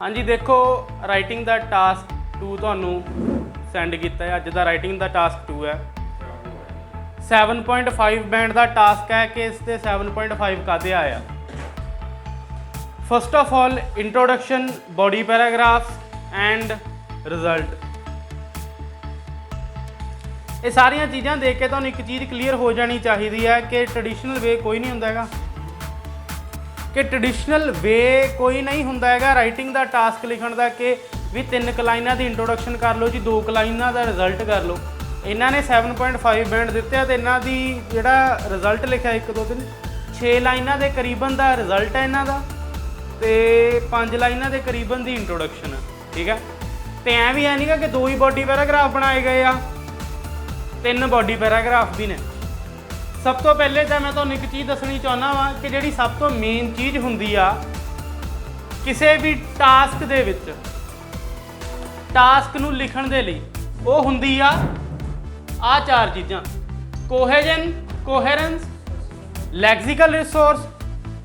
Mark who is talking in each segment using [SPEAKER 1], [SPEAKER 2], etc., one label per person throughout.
[SPEAKER 1] हाँ जी देखो राइटिंग का टास्क 2 ਤੁਹਾਨੂੰ ਸੈਂਡ ਕੀਤਾ ਹੈ। ਅੱਜ ਦਾ ਰਾਈਟਿੰਗ ਦਾ ਟਾਸਕ 2 ਹੈ। 7.5 ਬੈਂਡ ਦਾ ਟਾਸਕ ਹੈ ਕਿ ਇਸ ਤੇ 7.5 ਕਾਦੇ ਆਇਆ। First of all introduction, body paragraphs end result. ਇਹ ਸਾਰੀਆਂ ਚੀਜ਼ਾਂ ਦੇਖ ਕੇ ਤੁਹਾਨੂੰ ਇੱਕ ਚੀਜ਼ ਕਲੀਅਰ ਹੋ ਜਾਣੀ ਚਾਹੀਦੀ ਹੈ ਕਿ ਟ੍ਰੈਡੀਸ਼ਨਲ ਵੇ ਕੋਈ ਨਹੀਂ ਹੁੰਦਾ ਹੈਗਾ, कि ट्रैडिशनल वे कोई नहीं होंदा हैगा राइटिंग का टास्क लिखण का कि भी 3 लाइनां की इंट्रोडक्शन कर लो जी, 2 लाइनां का रिजल्ट कर लो। इन्हों ने 7.5 बैंड दिते हैं तो इन्हों की जोड़ा रिजल्ट लिखा 1 2 3 6 लाइनां के करीबन का रिजल्ट है इन्हों का, तो 5 लाइनां के करीबन की इंट्रोडक्शन है। ठीक है, तो ऐ भी है नहीं कि 2 ही बॉडी पैराग्राफ बनाए गए आ, 3 बॉडी पैराग्राफ भी ने। सब तो पहले तो मैं तुहानूं एक चीज़ दसनी चाहना वा कि जिहड़ी सब तो मेन चीज़ हुंदी आ किसी भी टास्क दे विच, टास्क नूं लिखण दे लई वो हुंदी आ 4 चीज़ां: cohesion, coherence, lexical resource,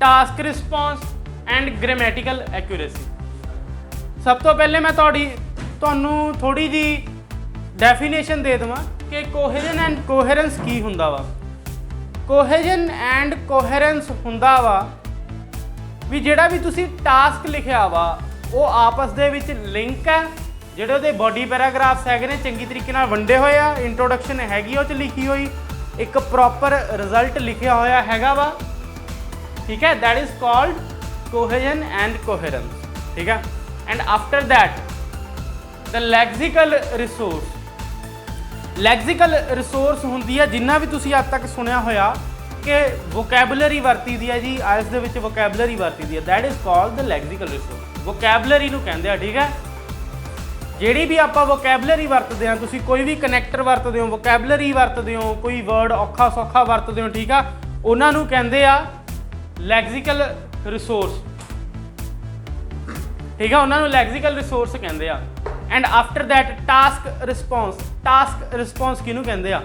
[SPEAKER 1] task response and grammatical accuracy. सब तो पहले मैं तुहानूं थोड़ी जी डेफिनेशन दे देवां कि कोहेजन एंड कोहेरेंस की हुंदा वा। कोहेजन एंड कोहेरेंस हुंदा वा भी जिहड़ा भी तुसी टास्क लिखिया वा वो आपस दे विच लिंक है, जिहड़े उहदे बॉडी पैराग्राफ्स हैगे ने चंगी तरीके नाल वंडे होए आ, इंट्रोडक्शन हैगी उह च लिखी हुई, एक प्रॉपर रिजल्ट लिखिया होया हैगा वा। ठीक है, that is called cohesion and coherence. ठीक है, and after that the lexical resource. Lexical resource होंदी है जिन्ना भी तुसी अब तक सुनिया होया कि वोकैबुलरी वरती दी है जी, आइल्स दे विच वोकैबुलरी वरती दी है, that is called the lexical resource. Vocabulary नूं कहंदे आ। ठीक है, जिहड़ी भी आपां वोकैबुलरी वरतदे आ, तुसी कोई भी कनैक्टर वरतदे हो, वोकैबुलरी वरतदे हो, कोई वर्ड औखा सौखा वरतदे हो, ठीक है, उन्हां नूं कहंदे आ लैक्सिकल रिसोर्स। ठीक है, उन्हां नूं लैक्सिकल रिसोर्स कहंदे आ। And after that task response. Task response किहनूं कहंदे आ?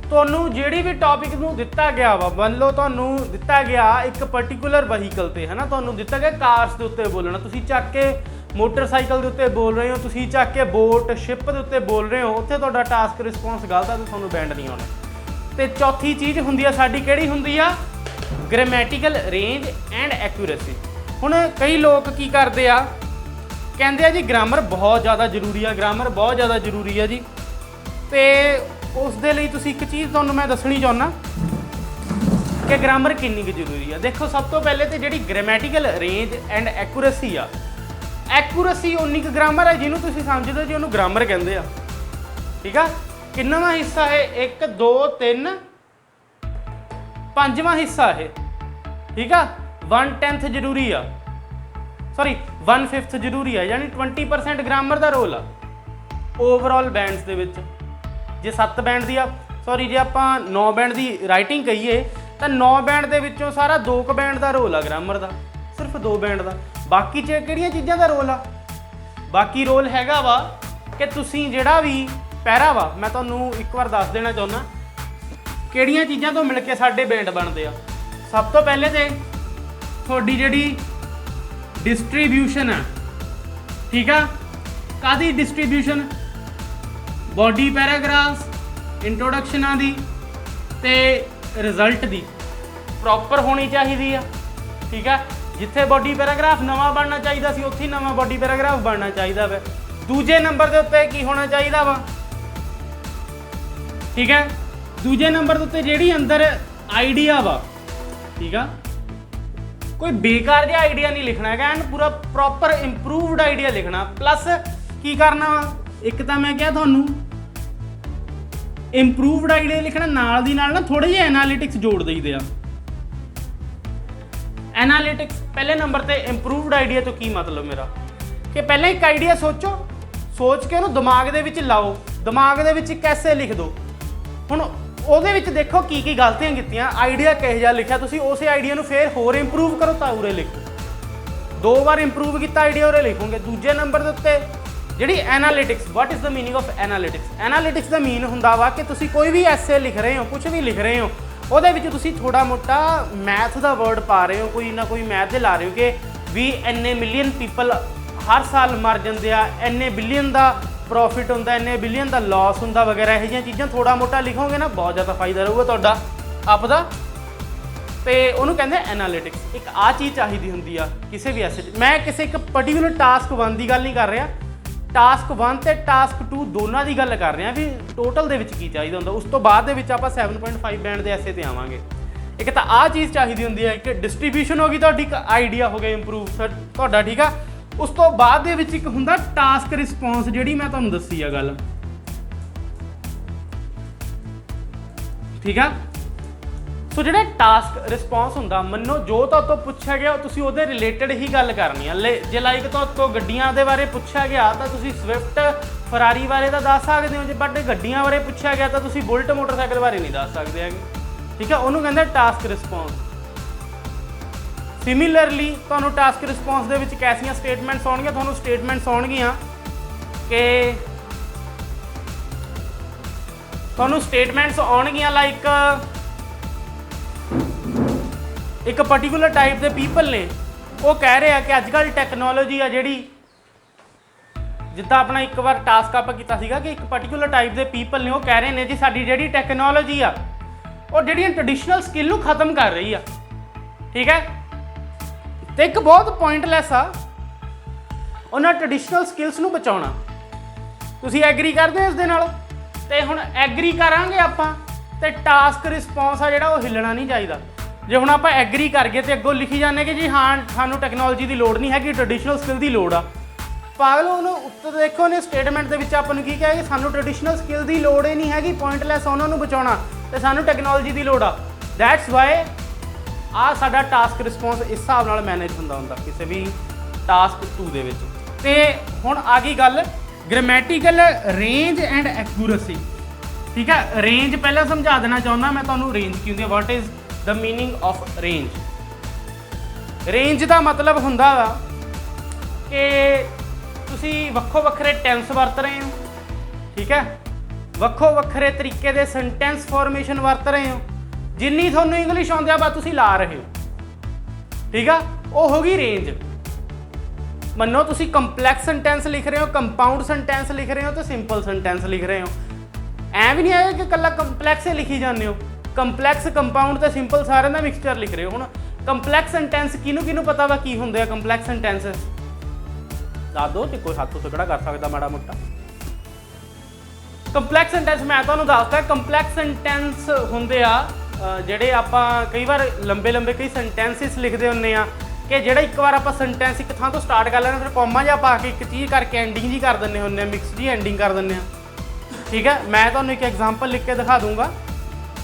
[SPEAKER 1] तुहानूं जिहड़ी भी टॉपिक नूं दिता गया वा, मान लो तुहानूं दिता गया एक पर्टिकुलर वहीकल ते, है ना, तुहानूं दिता गया कार्स दे उत्ते बोलना, तुसीं चक के मोटरसाइकिल दे उत्ते बोल रहे हो, तुसीं चक के बोट शिप दे उत्ते बोल रहे हो, उत्थे तुहाडा टास्क रिस्पॉन्स गलत है तो तुहानूं बैंड नहीं आउणा। ते चौथी चीज़ हुंदी आ साडी, किहड़ी हुंदी आ? Grammatical range and accuracy. हुण कई लोग की करदे आ, कहते हैं जी ग्रामर बहुत ज़्यादा जरूरी है, ग्रामर बहुत ज़्यादा जरूरी है जी। तो उस दे लई तुसीं एक चीज़ तुहानूं मैं दसनी चाहुंदा कि ग्रामर किन्नी कुछ जरूरी है। देखो सब तो पहले तो जिहड़ी ग्रामेटिकल रेंज एंड एक्यूरेसी आ, एक्यूरेसी उन्नी क ग्रामर है जिन्होंने तुसीं समझदे जी उन्होंने ग्रामर कहंदे आ। ठीक है, किन्नवां हिस्सा है? 1 2 3 5वां हिस्सा है। ठीक है, 1/10 जरूरी आ, सॉरी 1/5 जरूरी है, यानी 20% ग्रामर का रोल आ ओवरऑल बैंड्स दे विच। जे 7 बैंड दी आ, सॉरी जे आपां 9 बैंड की राइटिंग कहीए तो 9 बैंड दे विचों सारा 2 बैंड का रोल आ ग्रामर का, सिर्फ 2 बैंड का। बाकी च किहड़ियां चीज़ां का रोल आ? बाकी रोल हैगा वा कि तुसीं जिहड़ा भी पैरा वा, मैं तुहानूं एक बार दस देना चाहुंदा किहड़ियां चीज़ां तो मिल के साडे बैंड बनदे आ। सब तो पहले तो तुहाडी जिहड़ी डिस्ट्रीब्यूशन है, ठीक है, कादी डिस्ट्रीब्यूशन? बॉडी पैराग्राफ्स इंट्रोडक्शनां दी ते रिजल्ट दी प्रॉपर होनी चाहिए। ठीक है, जिथे बॉडी पैराग्राफ नवा बनना चाहिए सी उत्थे नवा बॉडी पैराग्राफ बनना चाहिए वै। दूजे नंबर के उत्ते की होना चाहिए वा? ठीक है, दूजे नंबर के उत्ते जिहड़ी अंदर आइडिया वा, ठीक है, कोई बेकार जिहा आइडिया नहीं लिखना है, एंड पूरा प्रॉपर इंप्रूवड आइडिया लिखना। प्लस की करना वा, एक तो मैं क्या तुहानूं इंप्रूवड आइडिया लिखना, नाल दी नाल ना थोड़े जिहे एनालिटिक्स जोड़ दईदे आ। एनालिटिक्स पहले नंबर ते। इंप्रूवड आइडिया तो की मतलब मेरा कि पहले एक आइडिया सोचो, सोच के उन्होंने दिमाग दे विच लाओ, दिमाग दे विच कैसे लिख दो। हुण ਉਹਦੇ ਵਿੱਚ देखो की गलतियां कीतियां, आइडिया किहो जिहा लिखिया, तुसीं उस आइडिया नूं फिर होर इंप्रूव करो तो उरे लिखो। 2 बार इंप्रूव किया आइडिया उरे लिखोगे। दूजे नंबर के उत्ते जिहड़ी analytics, what is the meaning of analytics? Analytics का मीन हुंदा वा कि तुसीं कोई भी ऐसे लिख रहे हो, कुछ भी लिख रहे हो, ਉਹਦੇ ਵਿੱਚ ਤੁਸੀਂ थोड़ा मोटा मैथ का वर्ड पा रहे हो, कोई ना कोई मैथ दे ला रहे हो कि भी इन्ने मिलियन पीपल हर साल मर जाते हैं, इन्ने बिलियन का प्रॉफिट होंदा, इन्ने बिलियन का लॉस होंदा वगैरह, यह चीज़ां थोड़ा मोटा लिखोगे ना बहुत ज़्यादा फायदा रहूगा तुहाडा आपदा। तो उन्होंने कहते एनालिटिक्स। एक आ चीज़ चाहिए होंगी आ किसी भी एसेट। मैं किसी एक पर्टिकुलर टास्क 1 की गल नहीं कर रहा, टास्क 1 तो टास्क 2 दोनों की गल कर रहे हैं भी टोटल दे विच की चाहिए होंदा। उस तो बाद दे विच आपां 7.5 बैंड के ऐसे ते आवांगे। एक तो आ चीज़ चाहिए होंगी है, एक डिस्ट्रीब्यूशन होगी तुहाडी, आइडिया हो गया इंप्रूव तुहाडा, ठीक है। उस तो बाद दे विच एक हुंदा टास्क रिस्पॉन्स, जिहड़ी मैं तुहानूं दस्सी आ गल, ठीक है। सो जो टास्क रिस्पॉन्स होंदा, मनो जो तो पूछा गया तुसीं उहदे रिलेटेड ही गल करनी है। जे लाइक तो गड्डियां दे बारे पूछा गया तो तुसीं स्विफ्ट फरारी बारे तो दस सकते हो, जे बट गड्डियां बारे पूछा गया तो तुसीं बुलट मोटरसाइकिल बारे नहीं दस सकते है, ठीक है। उन्होंने कहते टास्क रिस्पॉन्स। सिमिलरली तुहानूं टास्क रिस्पॉन्स दे विच कैसियां स्टेटमेंट्स आउणगियां, तुहानूं स्टेटमेंट्स आउणगियां कि तुहानूं स्टेटमेंट्स आउणगियां लाइक एक पर्टिकुलर टाइप के पीपल ने वो कह रहे हैं कि अजकल टैक्नोलॉजी आ जिहड़ी, जिद्दां अपना एक बार टास्क आपां कीता सीगा कि एक पर्टिकुलर टाइप के पीपल ने वो कह रहे हैं जी साडी जिहड़ी टैक्नोलॉजी आ और जिहड़ियां ट्रैडिशनल स्किल नूं खत्म कर रही आ, ठीक है। तो एक बहुत पॉइंटलैस आ उन्हां ट्रैडिशनल स्किल्स नूं बचाउणा। तुसीं एग्री करदे हो इस दे नाल? ते हुण एग्री करांगे आपां ते टास्क रिस्पॉन्स आ जिहड़ा वो हिलना नहीं चाहिए। जे हुण आपां एग्री कर गए तो अगों लिखी जाने कि जी हाँ सानूं टैक्नोलॉजी की लोड़ नहीं हैगी, ट्रैडिशनल स्किल की लोड़ आ। पागल उन्होंने उत्तर देखो ने स्टेटमेंट के विच आपां नूं की कहा कि सानूं ट्रैडिशनल स्किल की लोड़ ही नहीं हैगी, पॉइंटलैस उन्हां नूं बचाउणा ते सानूं टैक्नोलॉजी की लोड़ आ। दैट्स वाई आ साडा टास्क रिस्पॉन्स इस हिसाब नाल मैनेज हुंदा किसी भी टास्क 2 दे विच। ते हुण आ गई गल ग्रामैटिकल रेंज एंड एक्यूरेसी, ठीक है। रेंज पहले समझा देना चाहुंदा मैं तुहानूं, रेंज की हुंदी है, what is the meaning of range. Range का मतलब हुंदा वा कि तुसीं वक्खो वक्खरे टेंस वरत रहे हो, ठीक है, वक्खो वक्खरे तरीके दे सेंटेंस फॉर्मेशन वरत रहे हो, जिन्नी तुहानूं इंग्लिश आउंदी आ बस तुसीं ला रहे हो, ठीक है, वो होगी रेंज। मनो तुसीं कंपलैक्स सेंटेंस लिख रहे हो, कंपाउंड सेंटेंस लिख रहे हो तो सिंपल सेंटेंस लिख रहे हो। ऐ भी नहीं है कि कल्ला कंपलैक्स लिखी जाते हो, कंपलैक्स कंपाउंड तो सिंपल सारे का मिक्सचर लिख रहे हो। हुण कंपलैक्स सेंटेंस किनूं पता वा की हुंदे आ कंपलैक्स सेंटेंस? दस दो जे कोई हाथ तगड़ा कर सकता माड़ा मोटा। कंपलैक्स सेंटेंस मैं तुहानूं दसदा, कंपलैक्स सेंटेंस हुंदे आ जिहड़े आपां कई बार लंबे लंबे कई सेंटेंसिस लिखते हुंदे आ कि जिहड़ा एक बार आपां सेंटेंस एक थां तो स्टार्ट कर लेना फिर कॉमा जिहा पा के एक चीज़ करके एंडिंग जी कर दिंदे हुंदे आ, मिक्स जी एंडिंग कर दिंदे आ, ठीक है। मैं तुहानूं एक एग्जाम्पल लिख के दिखा दूंगा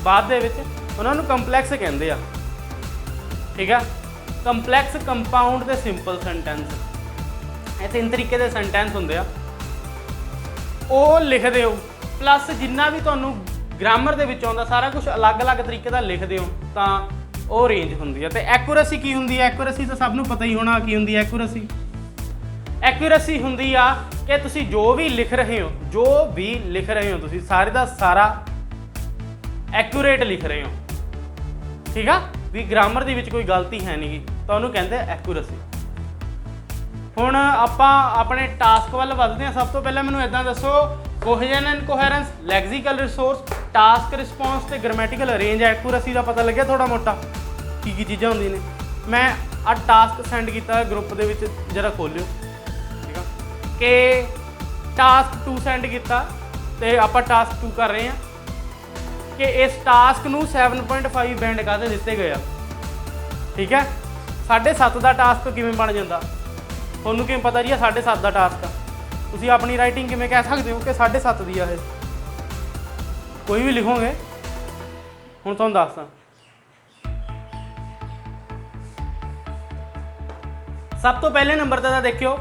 [SPEAKER 1] बाद दे विच, उन्हां नूं कंपलैक्स कहंदे आ, ठीक है। कंपलैक्स कंपाउंड ते सिंपल सेंटेंस, ये 3 तरीके के सेंटेंस होंदे आ, वो लिखदे हो। प्लस जिन्ना भी तुहानूं ग्रामर दे विच आउंदा सारा कुछ अलग अलग तरीके दा लिखदे हो तां वो रेंज हुंदी है। ते एक्यूरेसी की हुंदी है? एक्यूरेसी तो सब नूं पता ही होना की हुंदी है। एक्यूरेसी एक्यूरेसी हुंदी आ कि तुसीं जो भी लिख रहे हो, जो भी लिख रहे हो तुसीं सारे दा सारा एक्यूरेट लिख रहे हो, ठीक है, भी ग्रामर दे विच कोई गलती है नहीं गी, तो उहनूं कहंदे एक्यूरेसी। हुण आपां अपने टास्क वल वधदे हां। सब तो पहले मैनूं इदां दसो, cohesion and coherence, lexical resource, task response ते ग्रामैटिकल रेंज एक्यूरेसी का पता लग्या थोड़ा मोटा की चीज़ां होंदियां ने। मैं आ टास्क सेंड किया ग्रुप दे विच, जरा खोलियो, ठीक है, कि टास्क 2 सेंड किया ते आपां टास्क 2 कर रहे हैं कि इस टास्क नूं 7.5 बैंड काहदे दिते गए, ठीक है। 7.5 का टास्क किवें बन जाता? तुहानूं किवें पता जी 7.5 का टास्क आ? तुसीं अपनी राइटिंग किवें कह सकते हो कि 7.5 दी है? कोई भी लिखोगे। हुण तुहानूं दसदा, सब तो पहले नंबर ते देखियो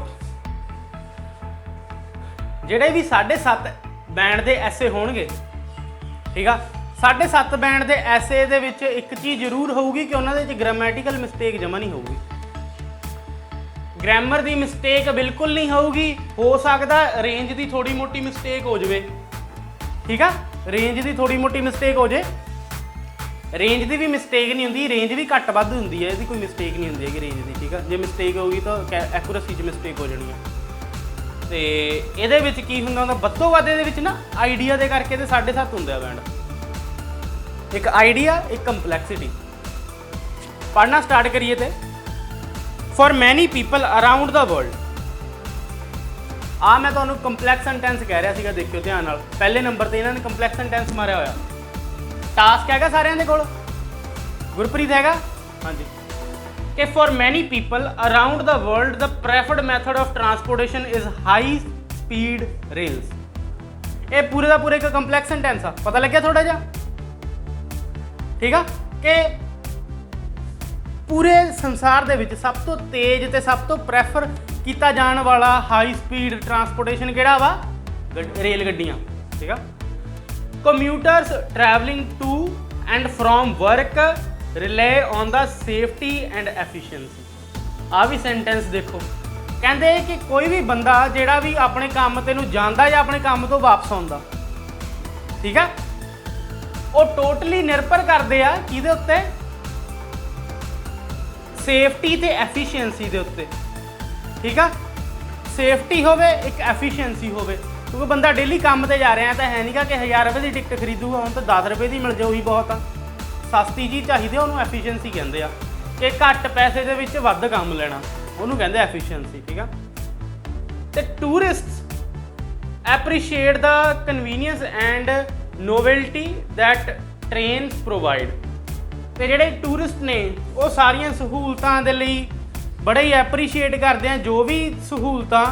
[SPEAKER 1] जिहड़े भी 7.5 बैंड के ऐसे होणगे, ठीक है, 7.5 बैंड के ऐसे दे विच एक चीज़ जरूर होगी कि उन्हां दे विच ग्रामैटिकल मिसटेक जमा नहीं होगी, ग्रामर की मिसटेक बिल्कुल नहीं होगी। हो सकता रेंज की थोड़ी मोटी मिसटेक हो जाए, ठीक है, रेंज की थोड़ी मोटी मिसटेक हो जाए, रेंज की भी मिसटेक नहीं होंगी, रेंज भी घट वध होंगी है, इसकी कोई मिसटेक नहीं होंगी है रेंज की, ठीक है। जे मिसटेक होगी तो एक्यूरेसी मिसटेक हो जानी है। ਤੇ ਇਹਦੇ ਵਿੱਚ ਕੀ ਹੁੰਦਾ ਹੁੰਦਾ ਵੱਧੋ ਵੱਧ ਇਹਦੇ ਵਿੱਚ ਨਾ ਆਈਡੀਆ ਦੇ ਕਰਕੇ ਤੇ 7.5 ਹੁੰਦੇ ਆ ਬੈਂਡ। ਇੱਕ ਆਈਡੀਆ, ਇੱਕ ਕੰਪਲੈਕਸਿਟੀ। ਪੜ੍ਹਨਾ ਸਟਾਰਟ ਕਰੀਏ ਤੇ ਫॉर ਮੈਨੀ ਪੀਪਲ ਅਰਾਊਂਡ ਦਾ ਵਰਲਡ। ਆ ਮੈਂ ਤੁਹਾਨੂੰ ਕੰਪਲੈਕਸ ਸੈਂਟੈਂਸ ਕਹਿ ਰਿਹਾ ਸੀਗਾ, ਦੇਖਿਓ ਧਿਆਨ ਨਾਲ। ਪਹਿਲੇ ਨੰਬਰ ਤੇ ਇਹਨਾਂ ਨੇ ਕੰਪਲੈਕਸ ਸੈਂਟੈਂਸ ਮਾਰਿਆ ਹੋਇਆ। ਟਾਸਕ ਹੈਗਾ ਸਾਰਿਆਂ ਦੇ ਕੋਲ, ਗੁਰਪ੍ਰੀਤ ਹੈਗਾ? ਹਾਂਜੀ। ਕਿ ਫॉर ਮੈਨੀ people around the world the preferred method of transportation is high speed rails. ਇਹ ਪੂਰੇ ਦਾ ਪੂਰੇ ਇੱਕ ਕੰਪਲੈਕਸ ਸੈਂਟੈਂਸ ਆ। ਪਤਾ ਲੱਗਿਆ ਥੋੜਾ ਜਿਹਾ? ਠੀਕ ਆ ਕਿ ਪੂਰੇ ਸੰਸਾਰ ਦੇ ਵਿੱਚ ਸਭ ਤੋਂ ਤੇਜ਼ ਤੇ ਸਭ ਤੋਂ ਪ੍ਰੈਫਰ ਕੀਤਾ ਜਾਣ ਵਾਲਾ ਹਾਈ ਸਪੀਡ ਟਰਾਂਸਪੋਰਟੇਸ਼ਨ ਕਿਹੜਾ ਵਾ? ਰੇਲ ਗੱਡੀਆਂ। ਠੀਕ ਆ। Commuters travelling to and from work rely on the safety and efficiency. ਆ ਵੀ ਸੈਂਟੈਂਸ ਦੇਖੋ, ਕਹਿੰਦੇ ਕਿ ਕੋਈ ਵੀ ਬੰਦਾ ਜਿਹੜਾ ਵੀ ਆਪਣੇ ਕੰਮ ਤੇ ਨੂੰ ਜਾਂਦਾ ਜਾਂ ਆਪਣੇ ਕੰਮ ਤੋਂ ਵਾਪਸ ਆਉਂਦਾ, ਠੀਕ ਆ, ਉਹ ਟੋਟਲੀ ਨਿਰਭਰ ਕਰਦੇ ਆ ਕਿਹਦੇ ਉੱਤੇ? ਸੇਫਟੀ ਤੇ ਐਫੀਸ਼ੀਐਂਸੀ ਦੇ ਉੱਤੇ। ਠੀਕ ਆ। ਸੇਫਟੀ ਹੋਵੇ, ਇੱਕ ਐਫੀਸ਼ੀਐਂਸੀ ਹੋਵੇ, ਕਿਉਂਕਿ ਬੰਦਾ ਡੇਲੀ ਕੰਮ ਤੇ ਜਾ ਰਿਹਾ ਤਾਂ ਹੈ ਨਹੀਂਗਾ ਕਿ 1000 ਰੁਪਏ ਦੀ ਟਿਕਟ ਖਰੀਦੂਗਾ, ਹੁਣ ਤਾਂ 10 ਰੁਪਏ ਦੀ ਮਿਲ ਜਾਊ ਹੀ ਬਹੁਤ ਆ। ਸਸਤੀ ਚੀਜ਼ ਚਾਹੀਦੀ, ਉਹਨੂੰ ਐਫੀਸ਼ੀਐਂਸੀ ਕਹਿੰਦੇ ਆ। ਕਿ ਘੱਟ ਪੈਸੇ ਦੇ ਵਿੱਚ ਵੱਧ ਕੰਮ ਲੈਣਾ, ਉਹਨੂੰ ਕਹਿੰਦੇ ਐਫੀਸ਼ੀਐਂਸੀ। ਠੀਕ ਆ। ਤੇ tourists appreciate the convenience and novelty that trains provide. ਤੇ ਜਿਹੜੇ ਟੂਰਿਸਟ ਨੇ ਉਹ ਸਾਰੀਆਂ ਸਹੂਲਤਾਂ ਦੇ ਲਈ ਬੜੇ ਹੀ ਐਪਰੀਸ਼ੀਏਟ ਕਰਦੇ ਆ ਜੋ ਵੀ ਸਹੂਲਤਾਂ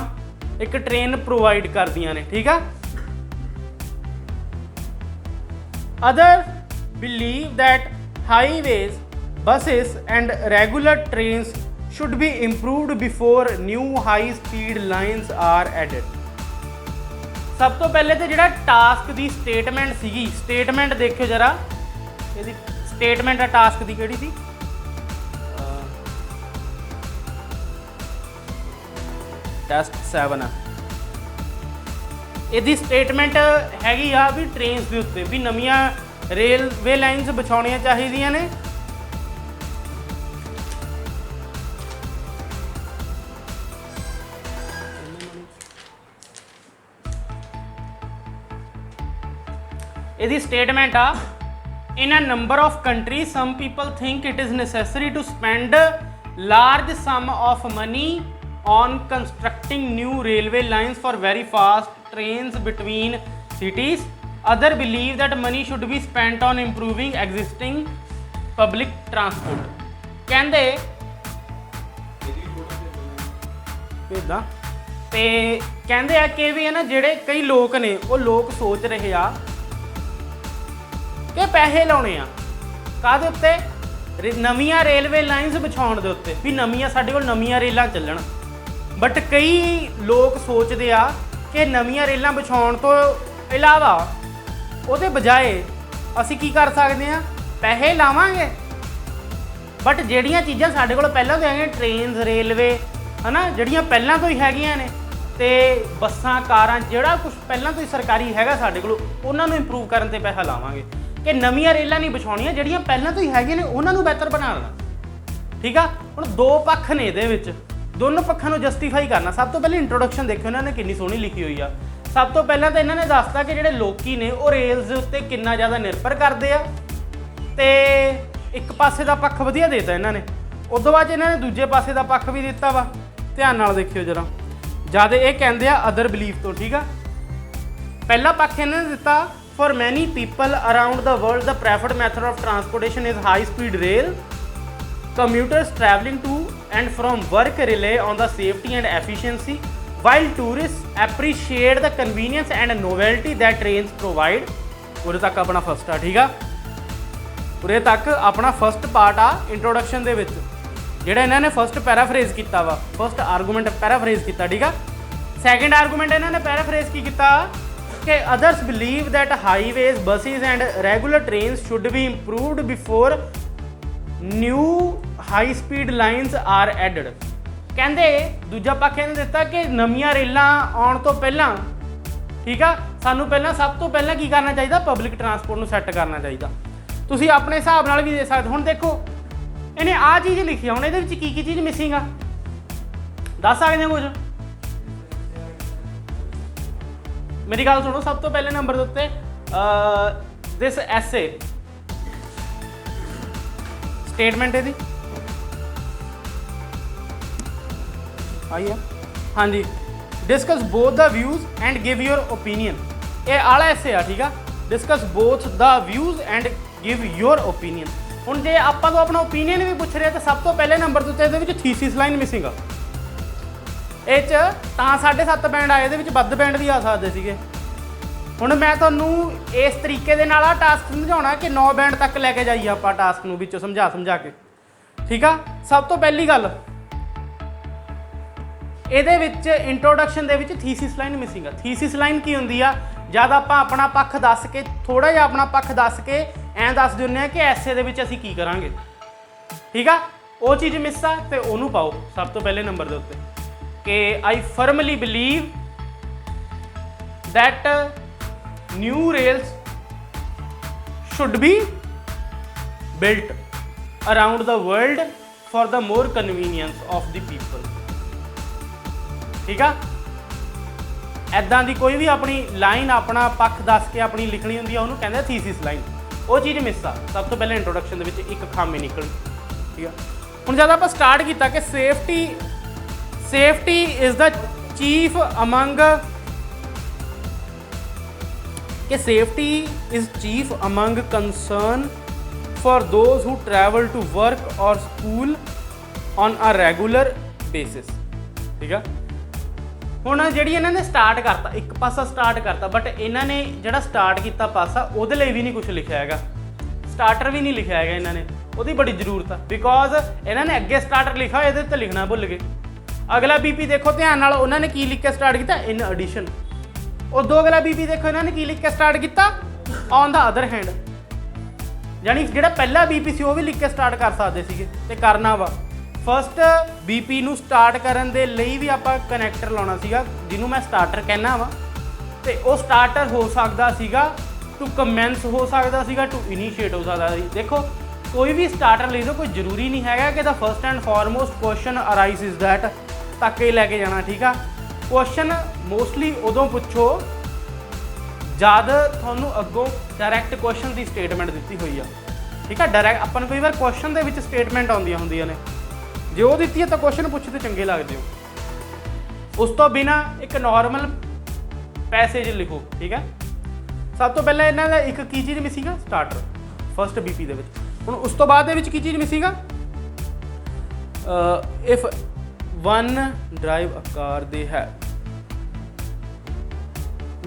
[SPEAKER 1] ਇੱਕ ਟ੍ਰੇਨ ਪ੍ਰੋਵਾਈਡ ਕਰਦੀਆਂ ਨੇ। ਠੀਕ ਆ। Other believe that highways, buses and regular trains should be improved before new high speed lines are added। ਸਭ ਤੋਂ ਪਹਿਲੇ ਤੇ ਜਿਹੜਾ ਟਾਸਕ ਦੀ ਸਟੇਟਮੈਂਟ ਸੀਗੀ, ਸਟੇਟਮੈਂਟ ਦੇਖਿਓ ਜਰਾ, ਇਹਦੀ ਸਟੇਟਮੈਂਟ ਆ ਟਾਸਕ ਦੀ ਕਿਹੜੀ ਸੀ? ਟੈਸਟ 7 ਆ। ਇਹਦੀ ਸਟੇਟਮੈਂਟ ਹੈਗੀ ਆ ਵੀ ਟ੍ਰੇਨਸ ਦੇ ਉੱਤੇ ਵੀ ਨਵੀਆਂ ਰੇਲਵੇ ਲਾਈਨਸ ਵਿਛਾਉਣੀਆਂ ਚਾਹੀਦੀਆਂ ਨੇ। ਇਹਦੀ ਸਟੇਟਮੈਂਟ ਆ, in a number of countries some people think it is necessary to spend large sum of money on constructing new railway lines for very fast trains between cities. Other believe that money should be spent on improving existing public transport। ਕਹਿੰਦੇ ਭੇਦਾਂ ਤੇ ਕਹਿੰਦੇ ਆ ਕਿ ਵੀ ਹੈ ਨਾ ਜਿਹੜੇ ਕਈ ਲੋਕ ਨੇ ਉਹ ਲੋਕ ਸੋਚ ਰਹੇ ਆ ਕਿ ਪੈਸੇ ਲਾਉਣੇ ਆ ਕਾਹਦੇ ਉੱਤੇ? ਨਵੀਆਂ ਰੇਲਵੇ ਲਾਈਨਸ ਵਿਛਾਉਣ ਦੇ ਉੱਤੇ, ਵੀ ਨਵੀਆਂ ਸਾਡੇ ਕੋਲ ਨਵੀਆਂ ਰੇਲਾਂ ਚੱਲਣ। ਬਟ ਕਈ ਲੋਕ ਸੋਚਦੇ ਆ ਕਿ ਨਵੀਆਂ ਰੇਲਾਂ ਵਿਛਾਉਣ ਤੋਂ ਇਲਾਵਾ ਉਹਦੇ ਬਜਾਏ ਅਸੀਂ ਕੀ ਕਰ ਸਕਦੇ ਆ? ਪੈਸੇ ਲਾਵਾਂਗੇ। ਬਟ ਜਿਹੜੀਆਂ ਚੀਜ਼ਾਂ ਸਾਡੇ ਕੋਲ ਪਹਿਲਾਂ ਤੋਂ ਹੈਗੀਆਂ, ਟ੍ਰੇਨਸ, ਰੇਲਵੇ, ਹੈ ਨਾ, ਜਿਹੜੀਆਂ ਪਹਿਲਾਂ ਤੋਂ ਹੀ ਹੈਗੀਆਂ ਨੇ, ਤੇ ਬੱਸਾਂ, ਕਾਰਾਂ, ਜਿਹੜਾ ਕੁਝ ਪਹਿਲਾਂ ਤੋਂ ਹੀ ਸਰਕਾਰੀ ਹੈਗਾ ਸਾਡੇ ਕੋਲ, ਉਹਨਾਂ ਨੂੰ ਇੰਪਰੂਵ ਕਰਨ ਤੇ ਪੈਸਾ ਲਾਵਾਂਗੇ। ਕਿ ਨਵੀਆਂ ਰੇਲਾਂ ਨਹੀਂ ਵਿਛਾਉਣੀਆਂ, ਜਿਹੜੀਆਂ ਪਹਿਲਾਂ ਤੋਂ ਹੀ ਹੈਗੀਆਂ ਨੇ ਉਹਨਾਂ ਨੂੰ ਬਿਹਤਰ ਬਣਾਉਣਾ। ਠੀਕ ਆ। ਹੁਣ ਦੋ ਪੱਖ ਨੇ ਇਹਦੇ ਵਿੱਚ, ਦੋਨੋਂ ਪੱਖਾਂ ਨੂੰ ਜਸਟੀਫਾਈ ਕਰਨਾ। ਸਭ ਤੋਂ ਪਹਿਲਾਂ ਇੰਟਰੋਡਕਸ਼ਨ ਦੇਖੋ ਇਹਨਾਂ ਨੇ ਕਿੰਨੀ ਸੋਹਣੀ ਲਿਖੀ ਹੋਈ ਆ। ਸਭ ਤੋਂ ਪਹਿਲਾਂ ਤਾਂ ਇਹਨਾਂ ਨੇ ਦੱਸਤਾ ਕਿ ਜਿਹੜੇ ਲੋਕੀ ਨੇ ਉਹ ਰੇਲਸ ਦੇ ਉੱਤੇ ਕਿੰਨਾ ਜ਼ਿਆਦਾ ਨਿਰਭਰ ਕਰਦੇ ਆ, ਤੇ ਇੱਕ ਪਾਸੇ ਦਾ ਪੱਖ ਵਧੀਆ ਦੇਤਾ ਇਹਨਾਂ ਨੇ। ਉਸ ਤੋਂ ਬਾਅਦ ਇਹਨਾਂ ਨੇ ਦੂਜੇ ਪਾਸੇ ਦਾ ਪੱਖ ਵੀ ਦਿੱਤਾ ਵਾ, ਧਿਆਨ ਨਾਲ ਦੇਖਿਓ ਜਰਾ। ਜਦ ਇਹ ਕਹਿੰਦੇ ਆ ਅਦਰ ਬਿਲੀਫ ਤੋਂ। ਠੀਕ ਆ। ਪਹਿਲਾ ਪੱਖ ਇਹਨਾਂ ਨੇ ਦਿੱਤਾ, for many people around the world the preferred method of transportation is high speed rail. Commuters traveling to and from work rely on the safety and efficiency, while tourists appreciate the convenience and novelty that trains provide। ਉਰੇ ਤੱਕ ਆਪਣਾ first ਆ। ਠੀਕ ਆ। ਉਰੇ ਤੱਕ ਆਪਣਾ first part ਆ ਇੰਟਰੋਡਕਸ਼ਨ ਦੇ ਵਿੱਚ, ਜਿਹੜਾ ਇਹਨਾਂ ਨੇ ਫਸਟ ਪੈਰਾਫਰੇਜ਼ ਕੀਤਾ ਵਾ, ਫਸਟ ਆਰਗੂਮੈਂਟ ਪੈਰਾਫਰੇਜ਼ ਕੀਤਾ। ਠੀਕ ਆ। ਸੈਕੰਡ ਆਰਗੂਮੈਂਟ ਇਹਨਾਂ ਨੇ ਪੈਰਾਫਰੇਜ਼ ਕੀ ਕੀਤਾ ਕਿ others believe that highways, buses and regular trains should be improved before new high speed lines are added। ਕਹਿੰਦੇ ਦੂਜਾ ਪੱਖ ਇਹਨੇ ਦਿੱਤਾ ਕਿ ਨਵੀਆਂ ਰੇਲਾਂ ਆਉਣ ਤੋਂ ਪਹਿਲਾਂ, ਠੀਕ ਆ, ਸਾਨੂੰ ਪਹਿਲਾਂ ਸਭ ਤੋਂ ਪਹਿਲਾਂ ਕੀ ਕਰਨਾ ਚਾਹੀਦਾ? ਪਬਲਿਕ ਟਰਾਂਸਪੋਰਟ ਨੂੰ ਸੈੱਟ ਕਰਨਾ ਚਾਹੀਦਾ। ਤੁਸੀਂ ਆਪਣੇ ਹਿਸਾਬ ਨਾਲ ਵੀ ਦੇ ਸਕਦੇ। ਹੁਣ ਦੇਖੋ ਇਹਨੇ ਆਹ ਚੀਜ਼ ਲਿਖੀ ਆ, ਹੁਣ ਇਹਦੇ ਵਿੱਚ ਕੀ ਕੀ ਚੀਜ਼ ਮਿਸਿੰਗ ਆ ਦੱਸ ਸਕਦੇ ਹੋ ਕੁਝ? मेरी गल सुनो, सब तो पहले नंबर के उत्ते दिस एसे स्टेटमेंट है आई है, हाँ जी, discuss both the views and give your opinion. ये आला ऐसे आ, ठीक है, discuss both the views and give your opinion. हुण जे आपां तो अपना ओपीनियन भी पुछ रहे तो सब तो पहले नंबर के उत्ते इहदे विच थीसिस लाइन मिसिंग आ। ਇਹ 'ਚ ਤਾਂ 7.5 ਬੈਂਡ ਆਏ, ਇਹਦੇ ਵਿੱਚ ਵੱਧ ਬੈਂਡ ਵੀ ਆ ਸਕਦੇ ਸੀਗੇ। ਹੁਣ ਮੈਂ ਤੁਹਾਨੂੰ ਇਸ ਤਰੀਕੇ ਦੇ ਨਾਲ ਆ ਟਾਸਕ ਸਮਝਾਉਣਾ ਕਿ 9 ਬੈਂਡ ਤੱਕ ਲੈ ਕੇ ਜਾਈਏ ਆਪਾਂ ਟਾਸਕ ਨੂੰ ਵਿੱਚੋਂ ਸਮਝਾ ਕੇ, ਠੀਕ ਆ। ਸਭ ਤੋਂ ਪਹਿਲੀ ਗੱਲ, ਇਹਦੇ ਵਿੱਚ ਇੰਟਰੋਡਕਸ਼ਨ ਦੇ ਵਿੱਚ ਥੀਸਿਸ ਲਾਈਨ ਮਿਸਿੰਗ ਆ। ਥੀਸਿਸ ਲਾਈਨ ਕੀ ਹੁੰਦੀ ਆ? ਜਦ ਆਪਾਂ ਆਪਣਾ ਪੱਖ ਦੱਸ ਕੇ, ਥੋੜਾ ਜਿਹਾ ਆਪਣਾ ਪੱਖ ਦੱਸ ਕੇ ਐਂ ਦੱਸ ਦਿੰਦੇ ਹਾਂ ਕਿ ਐਸੇ ਦੇ ਵਿੱਚ ਅਸੀਂ ਕੀ ਕਰਾਂਗੇ, ਠੀਕ ਆ। ਉਹ ਚੀਜ਼ ਮਿਸ ਆ ਤੇ ਉਹਨੂੰ ਪਾਓ ਸਭ ਤੋਂ ਪਹਿਲੇ ਨੰਬਰ ਦੇ ਉੱਤੇ ਕਿ ਆਈ ਫਰਮਲੀ believe that new rails should be built around the world for the more convenience of the people, ठीक है। ऐदां दी कोई भी अपनी लाइन अपना पक्ष दस के अपनी लिखनी होंदी है, उन्होंने कहते थीसिस लाइन। वो चीज़ मिस आ सब तो पहले इंट्रोडक्शन दे विच एक खामी निकली, ठीक है। हुण जद आपां स्टार्ट किया कि safety is the chief among, कि safety is chief among concern for those who travel to work और school on a regular basis, ठीक है। ਹੁਣ ਜਿਹੜੀ ਇਹਨਾਂ ਨੇ ਸਟਾਰਟ ਕਰਤਾ, ਇੱਕ ਪਾਸਾ ਸਟਾਰਟ ਕਰਤਾ, ਬਟ ਇਹਨਾਂ ਨੇ ਜਿਹੜਾ ਸਟਾਰਟ ਕੀਤਾ ਪਾਸਾ ਉਹਦੇ ਲਈ ਵੀ ਨਹੀਂ ਕੁਝ ਲਿਖਿਆ ਹੈਗਾ, ਸਟਾਰਟਰ ਵੀ ਨਹੀਂ ਲਿਖਿਆ ਹੈਗਾ ਇਹਨਾਂ ਨੇ। ਉਹਦੀ ਬੜੀ ਜ਼ਰੂਰਤ ਆ, ਬਿਕੋਜ਼ ਇਹਨਾਂ ਨੇ ਅੱਗੇ ਸਟਾਰਟਰ ਲਿਖਿਆ, ਇਹਦੇ ਉੱਤੇ ਲਿਖਣਾ ਭੁੱਲ ਗਏ। ਅਗਲਾ ਬੀਪੀ ਦੇਖੋ ਧਿਆਨ ਨਾਲ, ਉਹਨਾਂ ਨੇ ਕੀ ਲਿਖ ਕੇ ਸਟਾਰਟ ਕੀਤਾ? In addition. ਉਦੋਂ ਅਗਲਾ ਬੀਪੀ ਦੇਖੋ ਇਹਨਾਂ ਨੇ ਕੀ ਲਿਖ ਕੇ ਸਟਾਰਟ ਕੀਤਾ? On the other hand. ਯਾਨੀ ਜਿਹੜਾ ਪਹਿਲਾ ਬੀਪੀ ਸੀ ਉਹ ਵੀ ਲਿਖ ਕੇ ਸਟਾਰਟ ਕਰ ਸਕਦੇ ਸੀਗੇ ਤੇ ਕਰਨਾ ਵਾ। ਫਸਟ ਬੀਪੀ ਨੂੰ ਸਟਾਰਟ ਕਰਨ ਦੇ ਲਈ ਵੀ ਆਪਾਂ ਕਨੈਕਟਰ ਲਾਉਣਾ ਸੀਗਾ, ਜਿਹਨੂੰ ਮੈਂ ਸਟਾਰਟਰ ਕਹਿਣਾ ਵਾ, ਤੇ ਉਹ ਸਟਾਰਟਰ ਹੋ ਸਕਦਾ ਸੀਗਾ ਟੂ ਕਮੈਂਸ, ਹੋ ਸਕਦਾ ਸੀਗਾ ਟੂ ਇਨੀਸ਼ੀਏਟ, ਹੋ ਸਕਦਾ ਸੀ। ਦੇਖੋ ਕੋਈ ਵੀ ਸਟਾਰਟਰ ਲੈ ਲਓ, ਕੋਈ ਜ਼ਰੂਰੀ ਨਹੀਂ ਹੈਗਾ ਕਿ the first and foremost question arise is that ਤੱਕ ਹੀ ਲੈ ਕੇ ਜਾਣਾ, ਠੀਕ ਆ। ਕੁਐਸਚਨ ਮੋਸਟਲੀ ਉਦੋਂ ਪੁੱਛੋ ਜਦ ਤੁਹਾਨੂੰ ਅੱਗੋਂ ਡਾਇਰੈਕਟ ਕੁਐਸਚਨ ਦੀ ਸਟੇਟਮੈਂਟ ਦਿੱਤੀ ਹੋਈ ਆ, ਠੀਕ ਆ। ਡਾਇਰੈਕਟ ਆਪਾਂ ਨੂੰ ਕਈ ਵਾਰ ਕੁਐਸਚਨ ਦੇ ਵਿੱਚ ਸਟੇਟਮੈਂਟ ਆਉਂਦੀਆਂ ਹੁੰਦੀਆਂ ਨੇ, ਜੇ ਉਹ ਦਿੱਤੀ ਹੈ ਤਾਂ ਕੁਐਸਚਨ ਪੁੱਛਦੇ ਚੰਗੇ ਲੱਗਦੇ ਹੋ। ਉਸ ਤੋਂ ਬਿਨਾਂ ਇੱਕ ਨਾਰਮਲ ਪੈਸੇਜ ਲਿਖੋ, ਠੀਕ ਹੈ। ਸਭ ਤੋਂ ਪਹਿਲਾਂ ਇਹਨਾਂ ਦਾ ਇੱਕ ਕੀ ਚੀਜ਼ ਮਿਸੀਗਾ? ਸਟਾਰਟਰ, ਫਸਟ ਬੀਪੀ ਦੇ ਵਿੱਚ। ਹੁਣ ਉਸ ਤੋਂ ਬਾਅਦ ਦੇ ਵਿੱਚ ਕੀ ਚੀਜ਼ ਮਿਸੀਗਾ? ਇਫ ਵਨ ਡਰਾਈਵ ਅ ਕਾਰ ਦੇ ਹੈ।